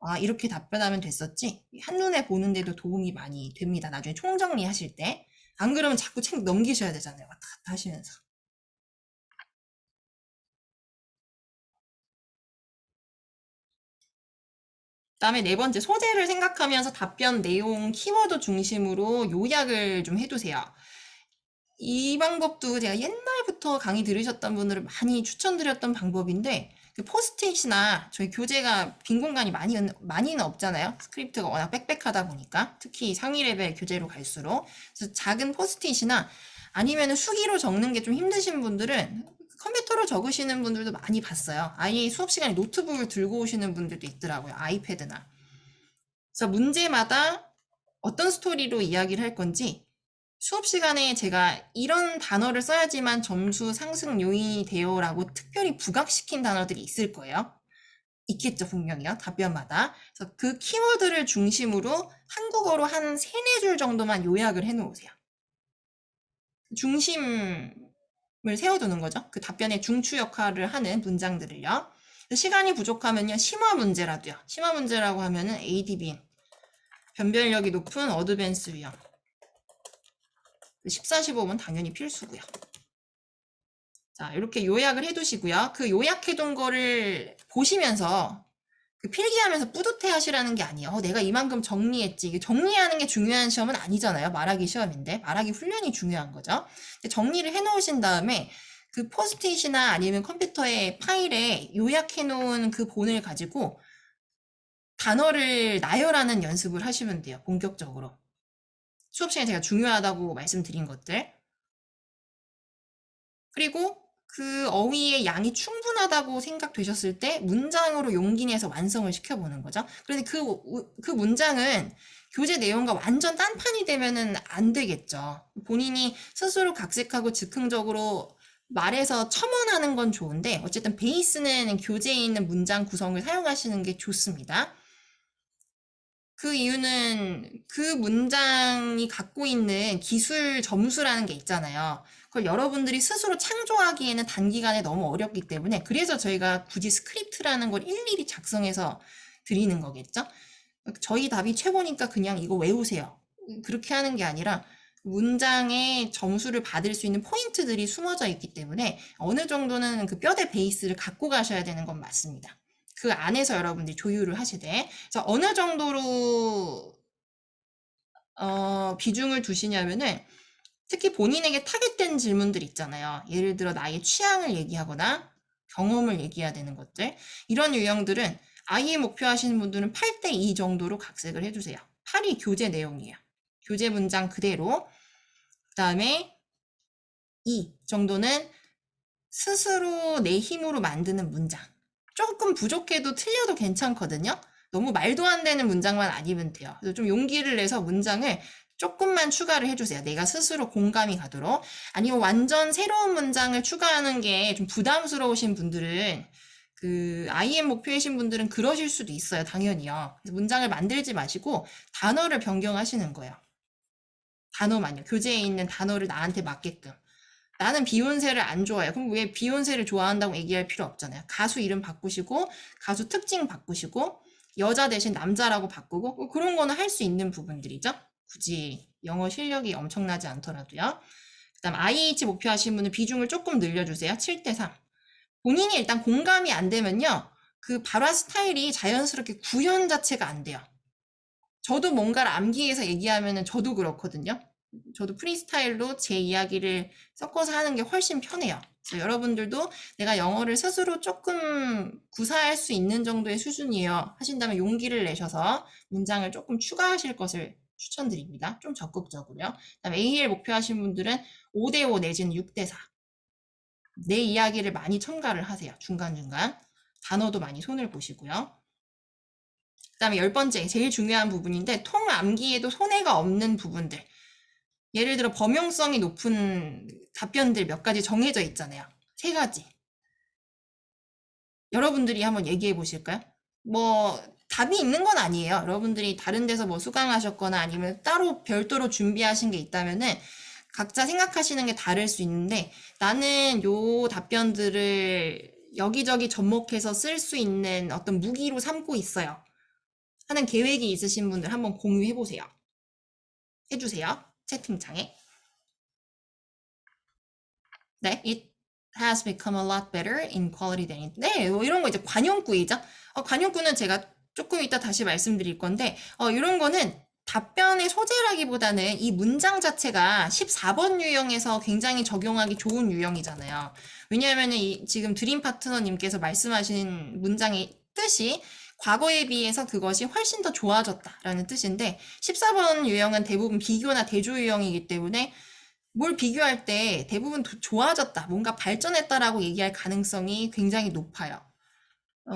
아, 이렇게 답변하면 됐었지? 한눈에 보는데도 도움이 많이 됩니다. 나중에 총정리 하실 때. 안 그러면 자꾸 책 넘기셔야 되잖아요. 왔다 갔다 하시면서. 그다음에 네 번째, 소재를 생각하면서 답변 내용 키워드 중심으로 요약을 좀 해두세요. 이 방법도 제가 옛날부터 강의 들으셨던 분들을 많이 추천드렸던 방법인데 그 포스트잇이나 저희 교재가 빈 공간이 많이는 없잖아요. 스크립트가 워낙 빽빽하다 보니까 특히 상위 레벨 교재로 갈수록 그래서 작은 포스트잇이나 아니면 수기로 적는 게 좀 힘드신 분들은 컴퓨터로 적으시는 분들도 많이 봤어요. 아예 수업 시간에 노트북을 들고 오시는 분들도 있더라고요. 아이패드나. 그래서 문제마다 어떤 스토리로 이야기를 할 건지 수업 시간에 제가 이런 단어를 써야지만 점수 상승 요인이 돼요라고 특별히 부각시킨 단어들이 있을 거예요. 있겠죠, 분명히요. 답변마다. 그래서 그 키워드를 중심으로 한국어로 한 3-4줄 정도만 요약을 해 놓으세요. 중심을 세워두는 거죠. 그 답변의 중추 역할을 하는 문장들을요. 시간이 부족하면요, 심화 문제라도요. 심화 문제라고 하면은 ADB, 변별력이 높은 어드밴스 유형. 14, 15번 당연히 필수고요. 자, 이렇게 요약을 해두시고요. 그 요약해둔 거를 보시면서 그 필기하면서 뿌듯해 하시라는 게 아니에요. 내가 이만큼 정리했지. 이게 정리하는 게 중요한 시험은 아니잖아요. 말하기 시험인데. 말하기 훈련이 중요한 거죠. 정리를 해놓으신 다음에 그 포스트잇이나 아니면 컴퓨터의 파일에 요약해놓은 그 본을 가지고 단어를 나열하는 연습을 하시면 돼요. 본격적으로. 수업 시간에 제가 중요하다고 말씀드린 것들. 그리고 그 어휘의 양이 충분하다고 생각되셨을 때 문장으로 용기 내서 완성을 시켜보는 거죠. 그런데 그 문장은 교재 내용과 완전 딴판이 되면은 안 되겠죠. 본인이 스스로 각색하고 즉흥적으로 말해서 첨언하는 건 좋은데 어쨌든 베이스는 교재에 있는 문장 구성을 사용하시는 게 좋습니다. 그 이유는 그 문장이 갖고 있는 기술 점수라는 게 있잖아요. 그걸 여러분들이 스스로 창조하기에는 단기간에 너무 어렵기 때문에 그래서 저희가 굳이 스크립트라는 걸 일일이 작성해서 드리는 거겠죠. 저희 답이 최고니까 그냥 이거 외우세요. 그렇게 하는 게 아니라 문장의 점수를 받을 수 있는 포인트들이 숨어져 있기 때문에 어느 정도는 그 뼈대 베이스를 갖고 가셔야 되는 건 맞습니다. 그 안에서 여러분들이 조율을 하시되 그래서 어느 정도로 비중을 두시냐면은 특히 본인에게 타겟된 질문들 있잖아요. 예를 들어 나의 취향을 얘기하거나 경험을 얘기해야 되는 것들 이런 유형들은 아예 목표하시는 분들은 8:2 정도로 각색을 해주세요. 8이 교재 내용이에요. 교재 문장 그대로 그 다음에 2 정도는 스스로 내 힘으로 만드는 문장 조금 부족해도 틀려도 괜찮거든요. 너무 말도 안 되는 문장만 아니면 돼요. 그래서 좀 용기를 내서 문장을 조금만 추가를 해주세요. 내가 스스로 공감이 가도록. 아니면 완전 새로운 문장을 추가하는 게 좀 부담스러우신 분들은 그 IM 목표이신 분들은 그러실 수도 있어요. 당연히요. 그래서 문장을 만들지 마시고 단어를 변경하시는 거예요. 단어만요. 교재에 있는 단어를 나한테 맞게끔. 나는 비욘세를 안 좋아해요. 그럼 왜 비욘세를 좋아한다고 얘기할 필요 없잖아요. 가수 이름 바꾸시고 가수 특징 바꾸시고 여자 대신 남자라고 바꾸고 뭐 그런 거는 할 수 있는 부분들이죠. 굳이 영어 실력이 엄청나지 않더라도요. 그다음 IH 목표하신 분은 비중을 조금 늘려주세요. 7대3. 본인이 일단 공감이 안 되면요. 그 발화 스타일이 자연스럽게 구현 자체가 안 돼요. 저도 뭔가를 암기해서 얘기하면은 저도 그렇거든요. 저도 프리스타일로 제 이야기를 섞어서 하는 게 훨씬 편해요. 그래서 여러분들도 내가 영어를 스스로 조금 구사할 수 있는 정도의 수준이에요. 하신다면 용기를 내셔서 문장을 조금 추가하실 것을 추천드립니다. 좀 적극적으로요. 그다음에 AL 목표하신 분들은 5대5 내지는 6대4. 내 이야기를 많이 첨가를 하세요. 중간중간. 단어도 많이 손을 보시고요. 그 다음에 10번째, 제일 중요한 부분인데 통암기에도 손해가 없는 부분들. 예를 들어 범용성이 높은 답변들 몇 가지 정해져 있잖아요. 3가지. 여러분들이 한번 얘기해 보실까요? 뭐 답이 있는 건 아니에요. 여러분들이 다른 데서 뭐 수강하셨거나 아니면 따로 별도로 준비하신 게 있다면은 각자 생각하시는 게 다를 수 있는데 나는 요 답변들을 여기저기 접목해서 쓸 수 있는 어떤 무기로 삼고 있어요. 하는 계획이 있으신 분들 한번 공유해 보세요. 해주세요. 채팅창에. 네, it has become a lot better in quality than it. 네, 뭐 이런 거 이제 관용구이죠. 관용구는 제가 조금 이따 다시 말씀드릴 건데, 이런 거는 답변의 소재라기보다는 이 문장 자체가 14번 유형에서 굉장히 적용하기 좋은 유형이잖아요. 왜냐하면 지금 드림 파트너님께서 말씀하신 문장의 뜻이 과거에 비해서 그것이 훨씬 더 좋아졌다라는 뜻인데 14번 유형은 대부분 비교나 대조 유형이기 때문에 뭘 비교할 때 대부분 좋아졌다, 뭔가 발전했다라고 얘기할 가능성이 굉장히 높아요.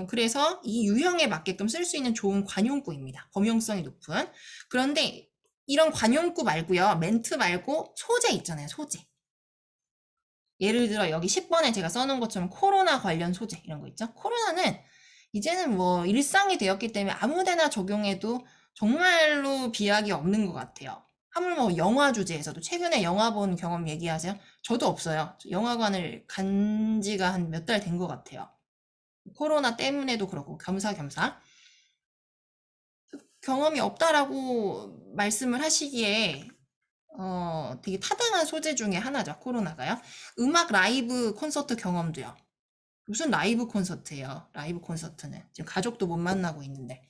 그래서 이 유형에 맞게끔 쓸 수 있는 좋은 관용구입니다. 범용성이 높은. 그런데 이런 관용구 말고요. 멘트 말고 소재 있잖아요. 소재. 예를 들어 여기 10번에 제가 써놓은 것처럼 코로나 관련 소재 이런 거 있죠. 코로나는 이제는 뭐 일상이 되었기 때문에 아무데나 적용해도 정말로 비약이 없는 것 같아요. 하물며 영화 주제에서도 최근에 영화 본 경험 얘기하세요? 저도 없어요. 영화관을 간 지가 한 몇 달 된 것 같아요. 코로나 때문에도 그렇고 겸사겸사 경험이 없다라고 말씀을 하시기에 되게 타당한 소재 중에 하나죠. 코로나가요. 음악 라이브 콘서트 경험도요. 무슨 라이브 콘서트예요. 라이브 콘서트는 지금 가족도 못 만나고 있는데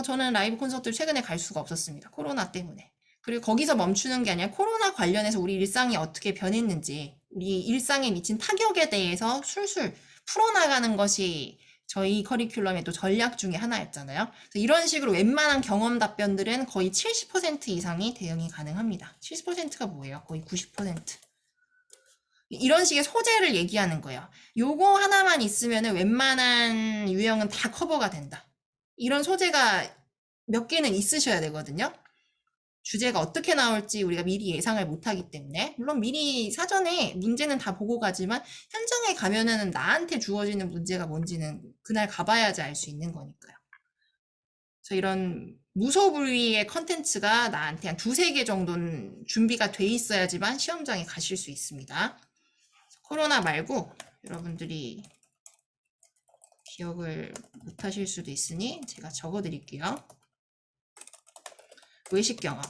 저는 라이브 콘서트를 최근에 갈 수가 없었습니다. 코로나 때문에. 그리고 거기서 멈추는 게 아니라 코로나 관련해서 우리 일상이 어떻게 변했는지 우리 일상에 미친 타격에 대해서 술술 풀어나가는 것이 저희 커리큘럼의 또 전략 중에 하나였잖아요. 그래서 이런 식으로 웬만한 경험 답변들은 거의 70% 이상이 대응이 가능합니다. 70%가 뭐예요? 거의 90%. 이런 식의 소재를 얘기하는 거예요. 요거 하나만 있으면 웬만한 유형은 다 커버가 된다. 이런 소재가 몇 개는 있으셔야 되거든요. 주제가 어떻게 나올지 우리가 미리 예상을 못하기 때문에 물론 미리 사전에 문제는 다 보고 가지만 현장에 가면은 나한테 주어지는 문제가 뭔지는 그날 가봐야지 알 수 있는 거니까요. 그래서 이런 무소불위의 컨텐츠가 나한테 한 2~3개 정도는 준비가 돼 있어야지만 시험장에 가실 수 있습니다. 코로나 말고 여러분들이 기억을 못하실 수도 있으니 제가 적어 드릴게요. 외식 경험.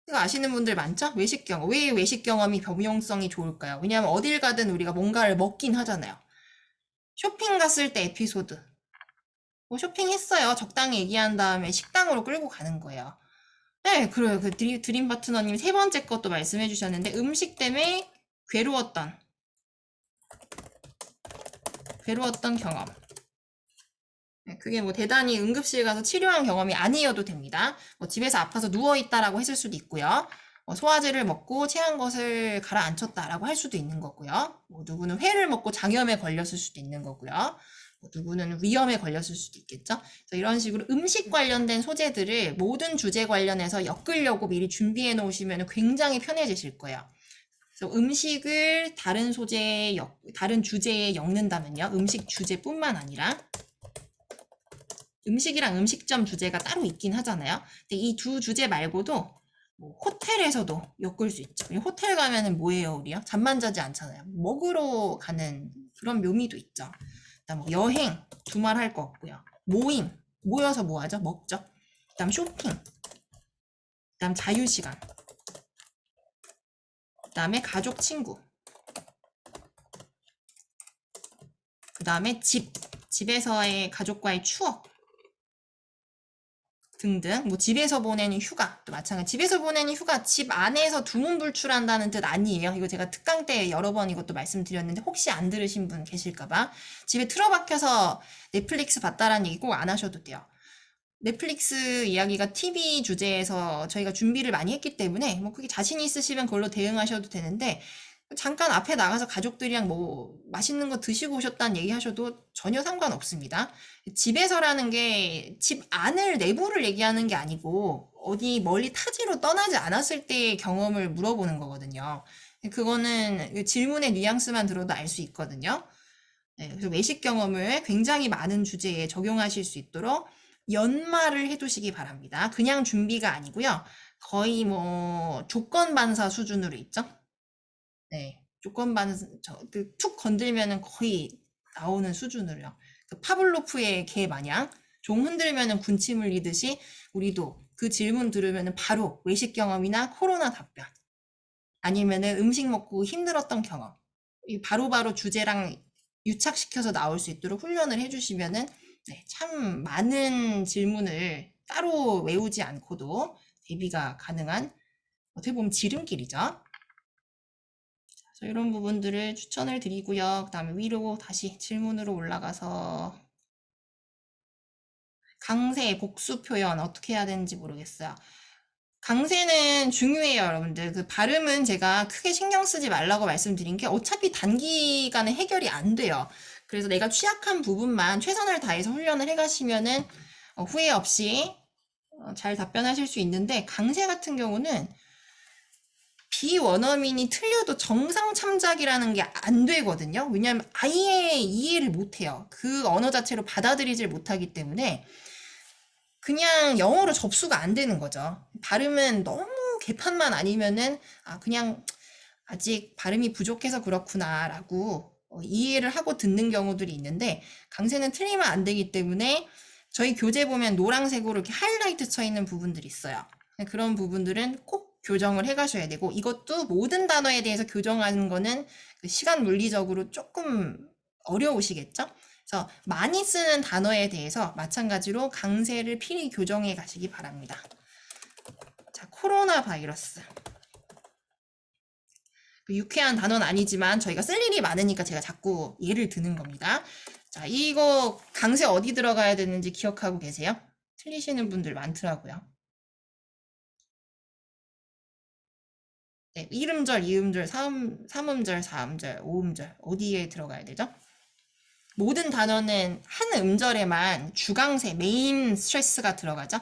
이거 아시는 분들 많죠? 외식 경험. 왜 외식 경험이 범용성이 좋을까요? 왜냐하면 어딜 가든 우리가 뭔가를 먹긴 하잖아요. 쇼핑 갔을 때 에피소드. 뭐 쇼핑했어요. 적당히 얘기한 다음에 식당으로 끌고 가는 거예요. 네, 그래요. 그 드림 파트너님 3번째 것도 말씀해 주셨는데 음식 때문에 괴로웠던 경험. 그게 뭐 대단히 응급실 가서 치료한 경험이 아니어도 됩니다. 뭐 집에서 아파서 누워있다라고 했을 수도 있고요. 소화제를 먹고 체한 것을 가라앉혔다라고 할 수도 있는 거고요. 뭐 누구는 회를 먹고 장염에 걸렸을 수도 있는 거고요. 뭐 누구는 위염에 걸렸을 수도 있겠죠. 그래서 이런 식으로 음식 관련된 소재들을 모든 주제 관련해서 엮으려고 미리 준비해 놓으시면 굉장히 편해지실 거예요. 그래서 음식을 다른 소재에 다른 주제에 엮는다면요. 음식 주제뿐만 아니라 음식이랑 음식점 주제가 따로 있긴 하잖아요. 근데 이 두 주제 말고도 뭐 호텔에서도 엮을 수 있죠. 호텔 가면은 뭐예요, 우리요? 잠만 자지 않잖아요. 먹으러 가는 그런 묘미도 있죠. 그다음 뭐 여행 두말할 거 없고요. 모임 모여서 뭐 하죠? 먹죠. 그다음 쇼핑, 그다음 자유시간, 그다음에 가족 친구, 그다음에 집에서의 가족과의 추억 등등. 뭐 집에서 보내는 휴가 또 마찬가지. 집에서 보내는 휴가 집 안에서 두문불출한다는 뜻 아니에요. 이거 제가 특강 때 여러 번 이것도 말씀드렸는데 혹시 안 들으신 분 계실까봐 집에 틀어박혀서 넷플릭스 봤다라는 얘기 꼭 안 하셔도 돼요. 넷플릭스 이야기가 TV 주제에서 저희가 준비를 많이 했기 때문에 뭐 그게 자신 있으시면 그걸로 대응하셔도 되는데 잠깐 앞에 나가서 가족들이랑 뭐 맛있는 거 드시고 오셨다는 얘기 하셔도 전혀 상관없습니다. 집에서라는 게 집 안을 내부를 얘기하는 게 아니고 어디 멀리 타지로 떠나지 않았을 때의 경험을 물어보는 거거든요. 그거는 그 질문의 뉘앙스만 들어도 알 수 있거든요. 네, 그래서 외식 경험을 굉장히 많은 주제에 적용하실 수 있도록 연말을 해두시기 바랍니다. 그냥 준비가 아니고요. 거의 뭐 조건반사 수준으로 있죠. 네, 조건반사 툭 건들면은 거의 나오는 수준으로요. 그 파블로프의 개 마냥 종 흔들면은 군침을 흘리듯이 우리도 그 질문 들으면은 바로 외식 경험이나 코로나 답변 아니면은 음식 먹고 힘들었던 경험 바로바로 주제랑 유착시켜서 나올 수 있도록 훈련을 해주시면은 네, 참 많은 질문을 따로 외우지 않고도 대비가 가능한 어떻게 보면 지름길이죠. 그래서 이런 부분들을 추천을 드리고요. 그 다음에 위로 다시 질문으로 올라가서 강세, 복수 표현 어떻게 해야 되는지 모르겠어요. 강세는 중요해요, 여러분들. 그 발음은 제가 크게 신경 쓰지 말라고 말씀드린 게 어차피 단기간에 해결이 안 돼요. 그래서 내가 취약한 부분만 최선을 다해서 훈련을 해가시면은 후회 없이 잘 답변하실 수 있는데 강세 같은 경우는 비원어민이 틀려도 정상 참작이라는 게 안 되거든요. 왜냐하면 아예 이해를 못해요. 그 언어 자체로 받아들이질 못하기 때문에 그냥 영어로 접수가 안 되는 거죠. 발음은 너무 개판만 아니면은 그냥 아직 발음이 부족해서 그렇구나라고 이해를 하고 듣는 경우들이 있는데 강세는 틀리면 안 되기 때문에 저희 교재 보면 노란색으로 이렇게 하이라이트 쳐 있는 부분들이 있어요. 그런 부분들은 꼭 교정을 해 가셔야 되고 이것도 모든 단어에 대해서 교정하는 거는 그 시간 물리적으로 조금 어려우시겠죠? 그래서 많이 쓰는 단어에 대해서 마찬가지로 강세를 필히 교정해 가시기 바랍니다. 자, 코로나 바이러스. 유쾌한 단어는 아니지만 저희가 쓸 일이 많으니까 제가 자꾸 예를 드는 겁니다. 자, 이거 강세 어디 들어가야 되는지 기억하고 계세요? 틀리시는 분들 많더라고요. 네, 1음절, 2음절, 3음절, 4음절, 5음절 어디에 들어가야 되죠? 모든 단어는 한 음절에만 주강세, 메인 스트레스가 들어가죠.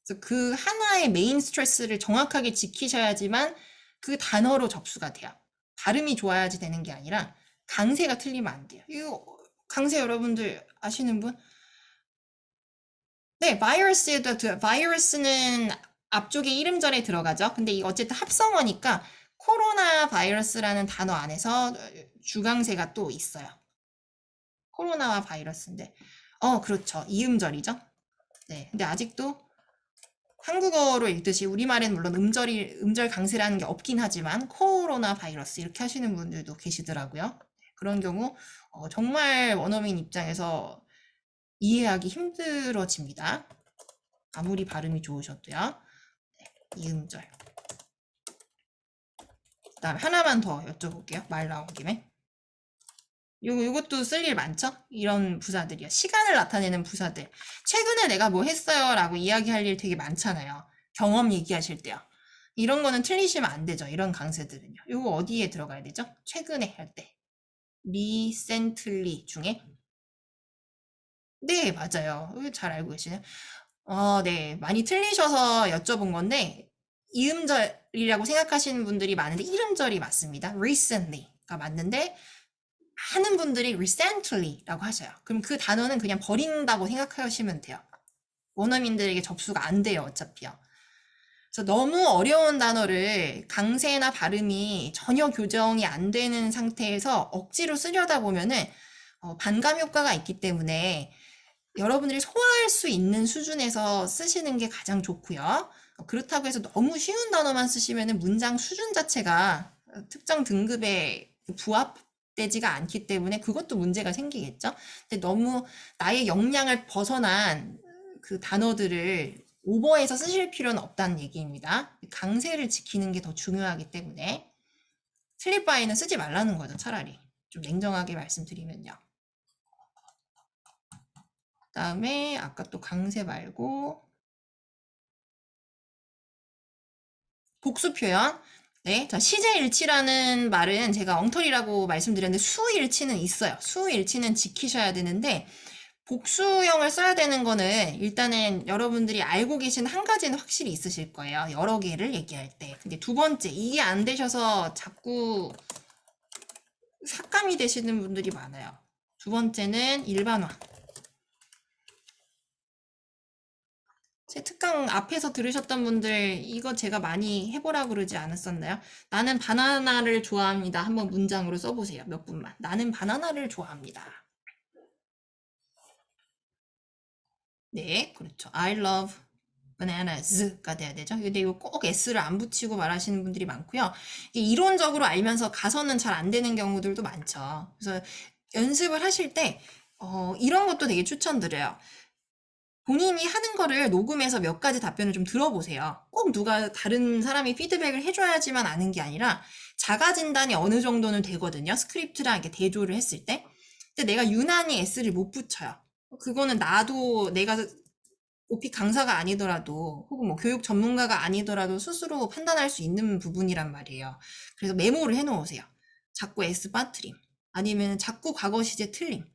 그래서 그 하나의 메인 스트레스를 정확하게 지키셔야지만 그 단어로 접수가 돼요. 발음이 좋아야지 되는 게 아니라 강세가 틀리면 안 돼요. 이거 강세 여러분들 아시는 분? 네, 바이러스는 앞쪽에 이름절에 들어가죠. 근데 이거 어쨌든 합성어니까 코로나 바이러스라는 단어 안에서 주강세가 또 있어요. 코로나와 바이러스인데, 그렇죠. 이음절이죠. 네, 근데 아직도 한국어로 읽듯이 우리말에는 물론 음절 강세라는 게 없긴 하지만 코로나 바이러스 이렇게 하시는 분들도 계시더라고요. 그런 경우 정말 원어민 입장에서 이해하기 힘들어집니다. 아무리 발음이 좋으셔도요. 네, 이음절. 그다음에 하나만 더 여쭤볼게요. 말 나온 김에. 요것도 쓸 일 많죠? 이런 부사들이요. 시간을 나타내는 부사들. 최근에 내가 뭐 했어요? 라고 이야기할 일 되게 많잖아요. 경험 얘기하실 때요. 이런 거는 틀리시면 안 되죠. 이런 강세들은요. 요거 어디에 들어가야 되죠? 최근에 할 때. recently 중에. 네, 맞아요. 잘 알고 계시네요. 네. 많이 틀리셔서 여쭤본 건데, 이음절, 이라고 생각하시는 분들이 많은데 이름절이 맞습니다. recently가 맞는데 많은 분들이 recently라고 하셔요. 그럼 그 단어는 그냥 버린다고 생각하시면 돼요. 원어민들에게 접수가 안 돼요, 어차피요. 그래서 너무 어려운 단어를 강세나 발음이 전혀 교정이 안 되는 상태에서 억지로 쓰려다 보면은 반감 효과가 있기 때문에 여러분들이 소화할 수 있는 수준에서 쓰시는 게 가장 좋고요. 그렇다고 해서 너무 쉬운 단어만 쓰시면은 문장 수준 자체가 특정 등급에 부합되지가 않기 때문에 그것도 문제가 생기겠죠. 근데 너무 나의 역량을 벗어난 그 단어들을 오버해서 쓰실 필요는 없다는 얘기입니다. 강세를 지키는 게 더 중요하기 때문에 슬립 바이는 쓰지 말라는 거죠, 차라리. 좀 냉정하게 말씀드리면요. 그다음에 아까 또 강세 말고 복수 표현. 네, 자, 시제일치라는 말은 제가 엉터리라고 말씀드렸는데 수일치는 있어요. 수일치는 지키셔야 되는데 복수형을 써야 되는 거는 일단은 여러분들이 알고 계신 한 가지는 확실히 있으실 거예요. 여러 개를 얘기할 때. 근데 두 번째, 이게 안 되셔서 자꾸 삭감이 되시는 분들이 많아요. 두 번째는 일반화. 제 특강 앞에서 들으셨던 분들 이거 제가 많이 해보라고 그러지 않았었나요? 나는 바나나를 좋아합니다. 한번 문장으로 써보세요. 몇 분만. 나는 바나나를 좋아합니다. 네, 그렇죠. I love bananas가 돼야 되죠. 근데 이거 꼭 s를 안 붙이고 말하시는 분들이 많고요. 이게 이론적으로 알면서 가서는 잘 안 되는 경우들도 많죠. 그래서 연습을 하실 때 이런 것도 되게 추천드려요. 본인이 하는 거를 녹음해서 몇 가지 답변을 좀 들어보세요. 꼭 누가 다른 사람이 피드백을 해줘야지만 아는 게 아니라 자가 진단이 어느 정도는 되거든요. 스크립트랑 이렇게 대조를 했을 때. 근데 내가 유난히 S를 못 붙여요. 그거는 나도 내가 오픽 강사가 아니더라도 혹은 뭐 교육 전문가가 아니더라도 스스로 판단할 수 있는 부분이란 말이에요. 그래서 메모를 해놓으세요. 자꾸 S 빠트림 아니면 자꾸 과거 시제 틀림.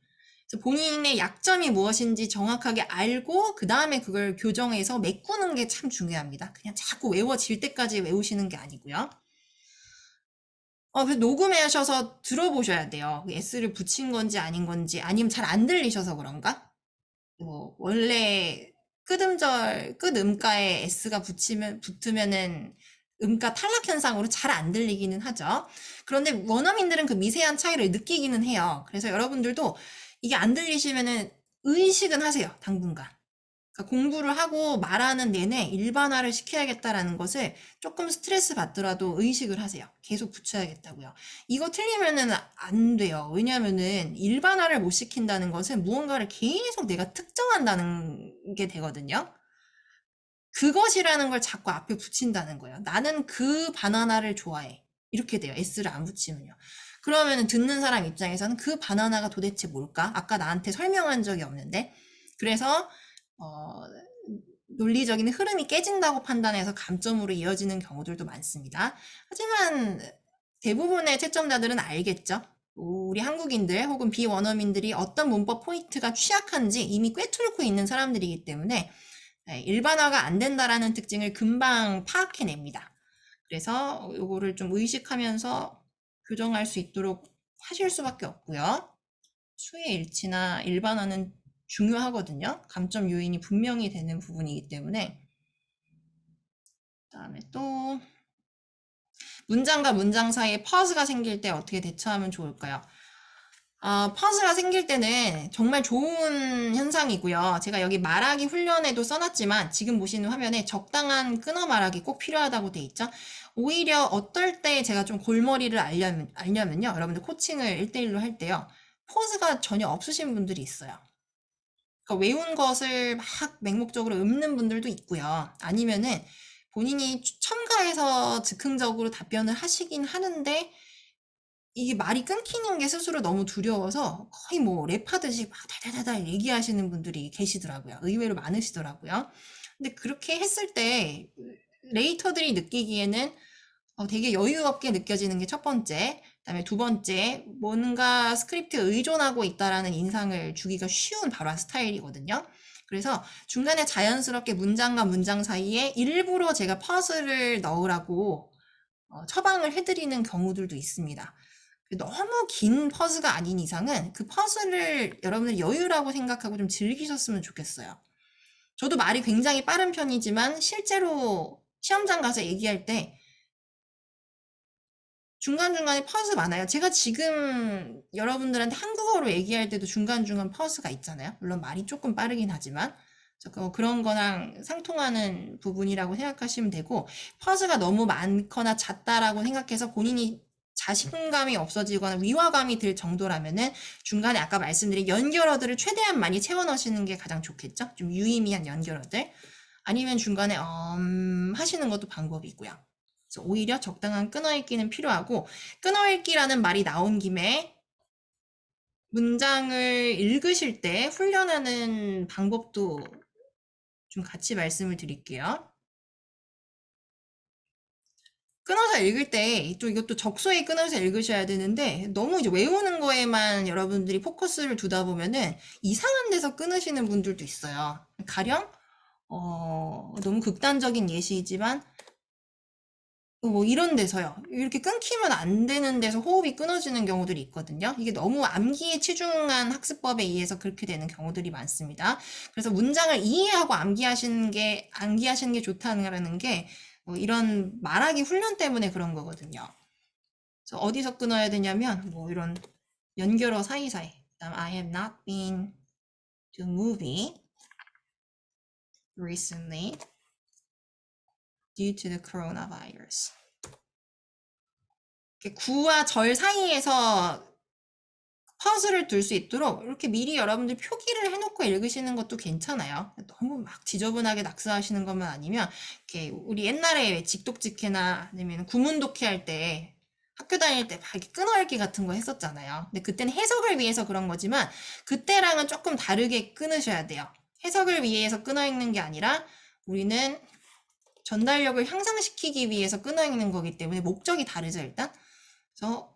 그래서 본인의 약점이 무엇인지 정확하게 알고 그 다음에 그걸 교정해서 메꾸는 게 참 중요합니다. 그냥 자꾸 외워질 때까지 외우시는 게 아니고요. 그래서 녹음하셔서 들어보셔야 돼요. S를 붙인 건지 아닌 건지 아니면 잘 안 들리셔서 그런가? 원래 끝음가에 S가 붙으면은 음가 탈락 현상으로 잘 안 들리기는 하죠. 그런데 원어민들은 그 미세한 차이를 느끼기는 해요. 그래서 여러분들도 이게 안 들리시면은 의식은 하세요, 당분간. 그러니까 공부를 하고 말하는 내내 일반화를 시켜야겠다라는 것을 조금 스트레스 받더라도 의식을 하세요. 계속 붙여야겠다고요. 이거 틀리면은 안 돼요. 왜냐면은 일반화를 못 시킨다는 것은 무언가를 계속 내가 특정한다는 게 되거든요. 그것이라는 걸 자꾸 앞에 붙인다는 거예요. 나는 그 바나나를 좋아해. 이렇게 돼요. S를 안 붙이면요. 그러면은 듣는 사람 입장에서는 그 바나나가 도대체 뭘까? 아까 나한테 설명한 적이 없는데. 그래서 논리적인 흐름이 깨진다고 판단해서 감점으로 이어지는 경우들도 많습니다. 하지만 대부분의 채점자들은 알겠죠. 우리 한국인들 혹은 비원어민들이 어떤 문법 포인트가 취약한지 이미 꿰뚫고 있는 사람들이기 때문에 일반화가 안 된다라는 특징을 금방 파악해냅니다. 그래서 요거를 좀 의식하면서 교정할 수 있도록 하실 수밖에 없고요. 수의 일치나 일반화는 중요하거든요. 감점 요인이 분명히 되는 부분이기 때문에. 그다음에 또 문장과 문장 사이에 퍼즈가 생길 때 어떻게 대처하면 좋을까요? 퍼즈가 생길 때는 정말 좋은 현상이고요. 제가 여기 말하기 훈련에도 써놨지만 지금 보시는 화면에 적당한 끊어 말하기 꼭 필요하다고 돼 있죠. 오히려 어떨 때 제가 좀 골머리를 알려면요. 여러분들 코칭을 1대1로 할 때요. 퍼즈가 전혀 없으신 분들이 있어요. 그러니까 외운 것을 막 맹목적으로 읊는 분들도 있고요. 아니면은 본인이 첨가해서 즉흥적으로 답변을 하시긴 하는데 이게 말이 끊기는 게 스스로 너무 두려워서 거의 뭐 랩하듯이 막 달달달달 얘기하시는 분들이 계시더라고요. 의외로 많으시더라고요. 근데 그렇게 했을 때 레이터들이 느끼기에는 되게 여유 없게 느껴지는 게 첫 번째. 그다음에 두 번째, 뭔가 스크립트에 의존하고 있다라는 인상을 주기가 쉬운 발화 스타일이거든요. 그래서 중간에 자연스럽게 문장과 문장 사이에 일부러 제가 퍼즐을 넣으라고 처방을 해드리는 경우들도 있습니다. 너무 긴 퍼즐가 아닌 이상은 그 퍼즐을 여러분들 여유라고 생각하고 좀 즐기셨으면 좋겠어요. 저도 말이 굉장히 빠른 편이지만 실제로 시험장 가서 얘기할 때 중간중간에 퍼즐 많아요. 제가 지금 여러분들한테 한국어로 얘기할 때도 중간중간 퍼즐가 있잖아요. 물론 말이 조금 빠르긴 하지만 그런 거랑 상통하는 부분이라고 생각하시면 되고, 퍼즐가 너무 많거나 잦다라고 생각해서 본인이 자신감이 없어지거나 위화감이 들 정도라면은 중간에 아까 말씀드린 연결어들을 최대한 많이 채워 넣으시는 게 가장 좋겠죠? 좀 유의미한 연결어들. 아니면 중간에 하시는 것도 방법이고요. 그래서 오히려 적당한 끊어읽기는 필요하고, 끊어읽기라는 말이 나온 김에 문장을 읽으실 때 훈련하는 방법도 좀 같이 말씀을 드릴게요. 끊어서 읽을 때 또 이것도 적소에 끊어서 읽으셔야 되는데, 너무 이제 외우는 거에만 여러분들이 포커스를 두다 보면은 이상한 데서 끊으시는 분들도 있어요. 가령 너무 극단적인 예시이지만 뭐 이런 데서요. 이렇게 끊기면 안 되는 데서 호흡이 끊어지는 경우들이 있거든요. 이게 너무 암기에 치중한 학습법에 의해서 그렇게 되는 경우들이 많습니다. 그래서 문장을 이해하고 암기하시는 게 좋다는 게 이런 말하기 훈련 때문에 그런 거거든요. 그래서 어디서 끊어야 되냐면 뭐 이런 연결어 사이사이. 그다음 I have not been to a movie recently due to the coronavirus. 구와 절 사이에서 퍼즐을 둘 수 있도록 이렇게 미리 여러분들 표기를 해놓고 읽으시는 것도 괜찮아요. 너무 막 지저분하게 낙서하시는 것만 아니면 이렇게 우리 옛날에 직독직해나 아니면 구문독해 할 때 학교 다닐 때 막 이렇게 끊어읽기 같은 거 했었잖아요. 근데 그때는 해석을 위해서 그런 거지만 그때랑은 조금 다르게 끊으셔야 돼요. 해석을 위해서 끊어읽는 게 아니라 우리는 전달력을 향상시키기 위해서 끊어읽는 거기 때문에 목적이 다르죠, 일단. 그래서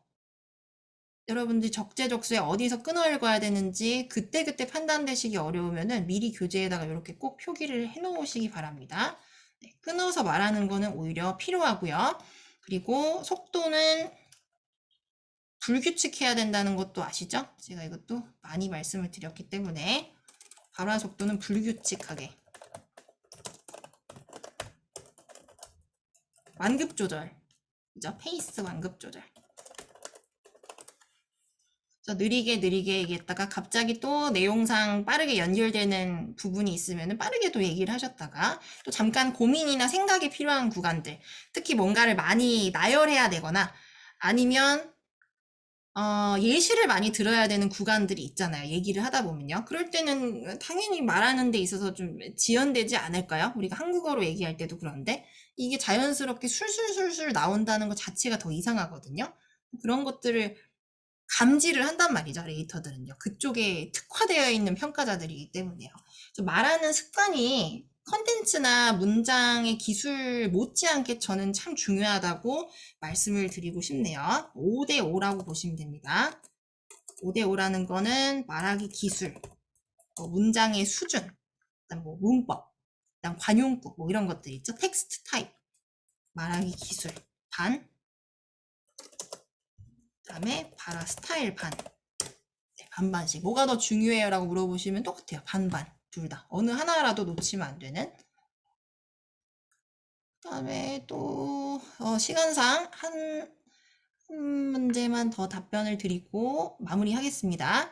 여러분들이 적재적소에 어디서 끊어 읽어야 되는지 그때그때 판단되시기 어려우면은 미리 교재에다가 이렇게 꼭 표기를 해 놓으시기 바랍니다. 네, 끊어서 말하는 거는 오히려 필요하고요. 그리고 속도는 불규칙해야 된다는 것도 아시죠? 제가 이것도 많이 말씀을 드렸기 때문에 발화 속도는 불규칙하게. 완급 조절. 그죠? 페이스 완급 조절. 느리게 얘기했다가 갑자기 또 내용상 빠르게 연결되는 부분이 있으면 빠르게 또 얘기를 하셨다가 또 잠깐 고민이나 생각이 필요한 구간들, 특히 뭔가를 많이 나열해야 되거나 아니면 예시를 많이 들어야 되는 구간들이 있잖아요. 얘기를 하다 보면요. 그럴 때는 당연히 말하는 데 있어서 좀 지연되지 않을까요? 우리가 한국어로 얘기할 때도 그런데 이게 자연스럽게 술술술술 나온다는 것 자체가 더 이상하거든요. 그런 것들을 감지를 한단 말이죠, 레이터들은요. 그쪽에 특화되어 있는 평가자들이기 때문에요. 말하는 습관이 컨텐츠나 문장의 기술 못지않게 저는 참 중요하다고 말씀을 드리고 싶네요. 5대5라고 보시면 됩니다. 5대5라는 거는 말하기 기술, 문장의 수준, 그다음 뭐 문법, 그다음 관용구, 뭐 이런 것들 있죠. 텍스트 타입, 말하기 기술, 반, 그다음에 발화 스타일 반. 반반씩. 뭐가 더 중요해요? 라고 물어보시면 똑같아요. 반반. 둘 다. 어느 하나라도 놓치면 안 되는. 그 다음에 또 시간상 한 문제만 더 답변을 드리고 마무리하겠습니다.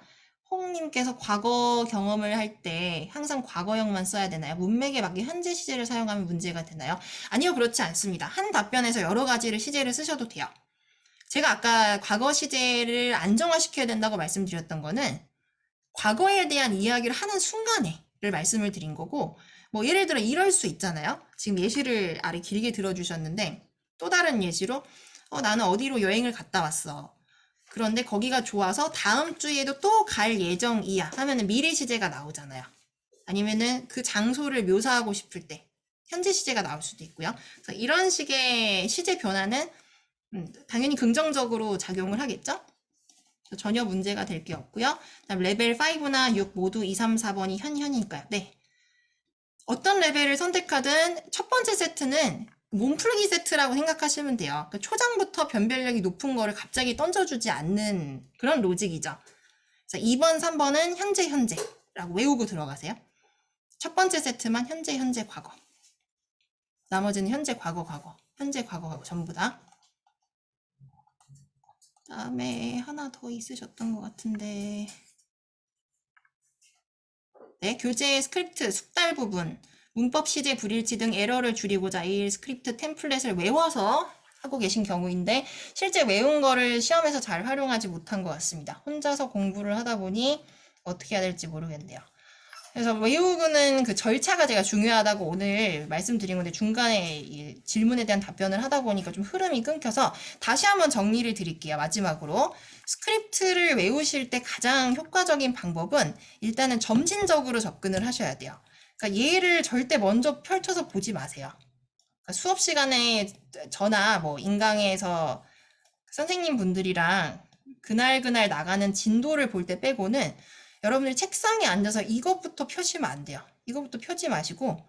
홍님께서 과거 경험을 할 때 항상 과거형만 써야 되나요? 문맥에 맞게 현재 시제를 사용하면 문제가 되나요? 아니요, 그렇지 않습니다. 한 답변에서 여러 가지를 시제를 쓰셔도 돼요. 제가 아까 과거 시제를 안정화시켜야 된다고 말씀드렸던 거는 과거에 대한 이야기를 하는 순간에를 말씀을 드린 거고, 뭐 예를 들어 이럴 수 있잖아요. 지금 예시를 아래 길게 들어주셨는데 또 다른 예시로 나는 어디로 여행을 갔다 왔어. 그런데 거기가 좋아서 다음 주에도 또 갈 예정이야 하면은 미래 시제가 나오잖아요. 아니면은 그 장소를 묘사하고 싶을 때 현재 시제가 나올 수도 있고요. 그래서 이런 식의 시제 변화는 당연히 긍정적으로 작용을 하겠죠. 전혀 문제가 될 게 없고요. 그다음 레벨 5나 6 모두 2, 3, 4번이 현이니까요. 네. 어떤 레벨을 선택하든 첫 번째 세트는 몸풀기 세트라고 생각하시면 돼요. 그러니까 초장부터 변별력이 높은 거를 갑자기 던져주지 않는 그런 로직이죠. 그래서 2번, 3번은 현재라고 외우고 들어가세요. 첫 번째 세트만 현재, 과거. 나머지는 현재, 과거, 현재, 과거 전부 다. 다음에 하나 더 있으셨던 것 같은데. 네, 교재 스크립트 숙달 부분, 문법 시제 불일치 등 에러를 줄이고자 이 스크립트 템플릿을 외워서 하고 계신 경우인데 실제 외운 거를 시험에서 잘 활용하지 못한 것 같습니다. 혼자서 공부를 하다 보니 어떻게 해야 될지 모르겠네요. 그래서 외우는 그 절차가 제가 중요하다고 오늘 말씀드린 건데 중간에 이 질문에 대한 답변을 하다 보니까 좀 흐름이 끊겨서 다시 한번 정리를 드릴게요. 마지막으로. 스크립트를 외우실 때 가장 효과적인 방법은 일단은 점진적으로 접근을 하셔야 돼요. 그러니까 얘를 절대 먼저 펼쳐서 보지 마세요. 그러니까 수업 시간에 저나 뭐 인강에서 선생님 분들이랑 그날 나가는 진도를 볼 때 빼고는 여러분들이 책상에 앉아서 이것부터 펴시면 안 돼요. 이것부터 펴지 마시고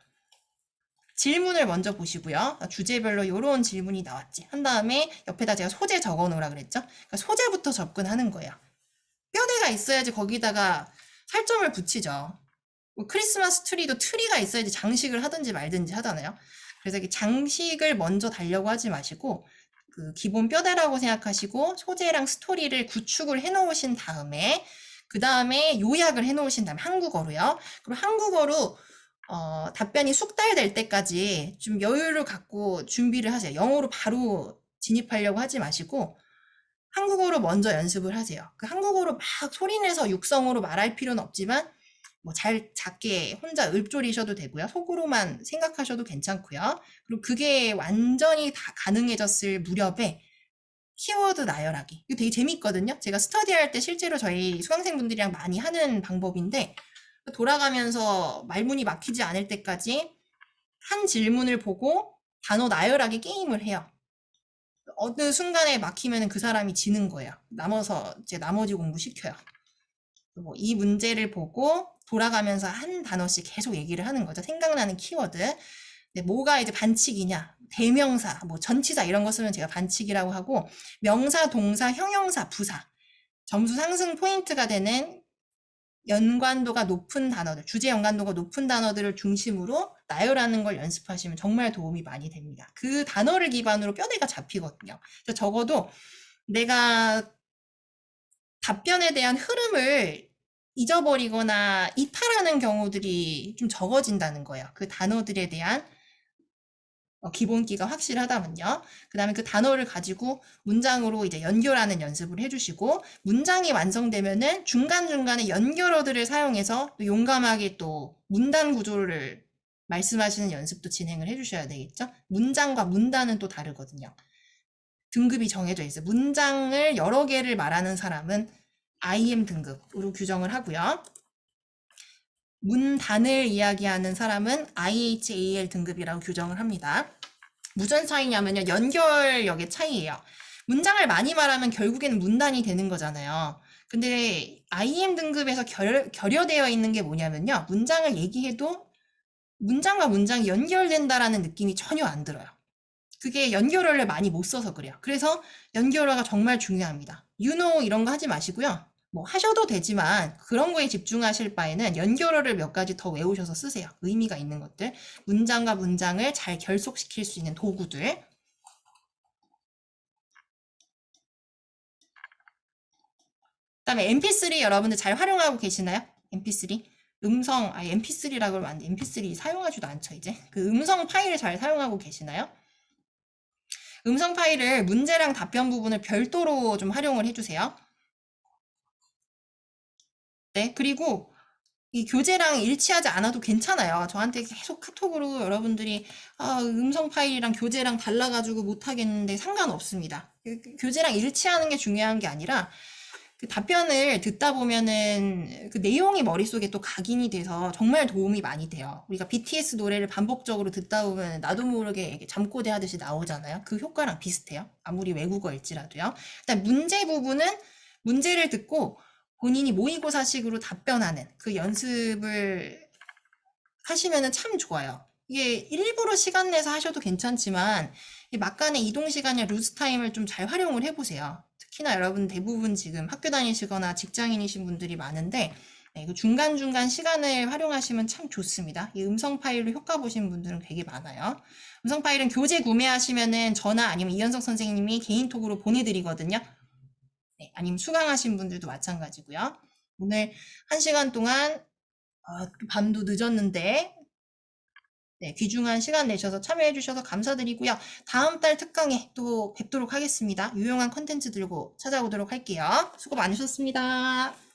질문을 먼저 보시고요. 주제별로 이런 질문이 나왔지. 한 다음에 옆에다 제가 소재 적어 놓으라 그랬죠. 그러니까 소재부터 접근하는 거예요. 뼈대가 있어야지 거기다가 살점을 붙이죠. 뭐 크리스마스 트리도 트리가 있어야지 장식을 하든지 말든지 하잖아요. 그래서 이렇게 장식을 먼저 달려고 하지 마시고 그 기본 뼈대라고 생각하시고 소재랑 스토리를 구축을 해 놓으신 다음에 그 다음에 요약을 해 놓으신 다음에 한국어로요. 그리고 한국어로 답변이 숙달될 때까지 좀 여유를 갖고 준비를 하세요. 영어로 바로 진입하려고 하지 마시고 한국어로 먼저 연습을 하세요. 그 한국어로 막 소리내서 육성으로 말할 필요는 없지만 뭐 작게 혼자 읊조리셔도 되고요. 속으로만 생각하셔도 괜찮고요. 그리고 그게 완전히 다 가능해졌을 무렵에 키워드 나열하기. 이거 되게 재밌거든요. 제가 스터디할 때 실제로 저희 수강생분들이랑 많이 하는 방법인데 돌아가면서 말문이 막히지 않을 때까지 한 질문을 보고 단어 나열하기 게임을 해요. 어느 순간에 막히면 그 사람이 지는 거예요. 남아서 이제 나머지 공부 시켜요. 뭐 이 문제를 보고 돌아가면서 한 단어씩 계속 얘기를 하는 거죠. 생각나는 키워드. 근데 뭐가 이제 반칙이냐? 대명사, 뭐 전치사 이런 거 쓰면 제가 반칙이라고 하고 명사, 동사, 형용사, 부사 점수 상승 포인트가 되는 연관도가 높은 단어들, 주제 연관도가 높은 단어들을 중심으로 나열하는 걸 연습하시면 정말 도움이 많이 됩니다. 그 단어를 기반으로 뼈대가 잡히거든요. 그래서 적어도 내가 답변에 대한 흐름을 잊어버리거나 이탈하는 경우들이 좀 적어진다는 거예요. 그 단어들에 대한 기본기가 확실하다면요. 그 다음에 그 단어를 가지고 문장으로 이제 연결하는 연습을 해주시고, 문장이 완성되면은 중간중간에 연결어들을 사용해서 또 용감하게 또 문단 구조를 말씀하시는 연습도 진행을 해주셔야 되겠죠? 문장과 문단은 또 다르거든요. 등급이 정해져 있어요. 문장을 여러 개를 말하는 사람은 IM 등급으로 규정을 하고요. 문단을 이야기하는 사람은 IHAL 등급이라고 규정을 합니다. 무슨 차이냐면요. 연결력의 차이예요. 문장을 많이 말하면 결국에는 문단이 되는 거잖아요. 근데 IM 등급에서 결여되어 있는 게 뭐냐면요. 문장을 얘기해도 문장과 문장이 연결된다라는 느낌이 전혀 안 들어요. 그게 연결어를 많이 못 써서 그래요. 그래서 연결어가 정말 중요합니다. you know 이런 거 하지 마시고요. 뭐 하셔도 되지만 그런 거에 집중하실 바에는 연결어를 몇 가지 더 외우셔서 쓰세요. 의미가 있는 것들. 문장과 문장을 잘 결속시킬 수 있는 도구들. 그다음에 MP3 여러분들 잘 활용하고 계시나요? MP3? MP3라고 하면 안 돼. MP3 사용하지도 않죠, 이제. 그 음성 파일을 잘 사용하고 계시나요? 음성 파일을 문제랑 답변 부분을 별도로 좀 활용을 해주세요. 네, 그리고 이 교재랑 일치하지 않아도 괜찮아요. 저한테 계속 카톡으로 여러분들이 음성 파일이랑 교재랑 달라가지고 못하겠는데 상관없습니다. 교재랑 일치하는 게 중요한 게 아니라 그 답변을 듣다 보면은 그 내용이 머릿속에 또 각인이 돼서 정말 도움이 많이 돼요. 우리가 BTS 노래를 반복적으로 듣다 보면 나도 모르게 잠꼬대 하듯이 나오잖아요. 그 효과랑 비슷해요. 아무리 외국어일지라도요. 일단 문제 부분은 문제를 듣고 본인이 모의고사식으로 답변하는 그 연습을 하시면은 참 좋아요. 이게 일부러 시간 내서 하셔도 괜찮지만 이 막간의 이동 시간이나 루즈 타임을 좀 잘 활용을 해보세요. 특히나 여러분 대부분 지금 학교 다니시거나 직장인이신 분들이 많은데 네, 그 중간중간 시간을 활용하시면 참 좋습니다. 이 음성 파일로 효과 보신 분들은 되게 많아요. 음성 파일은 교재 구매하시면은 저나 아니면 이현석 선생님이 개인톡으로 보내드리거든요. 네, 아니면 수강하신 분들도 마찬가지고요. 오늘 1시간 동안 밤도 늦었는데 네, 귀중한 시간 내셔서 참여해 주셔서 감사드리고요. 다음 달 특강에 또 뵙도록 하겠습니다. 유용한 컨텐츠 들고 찾아오도록 할게요. 수고 많으셨습니다.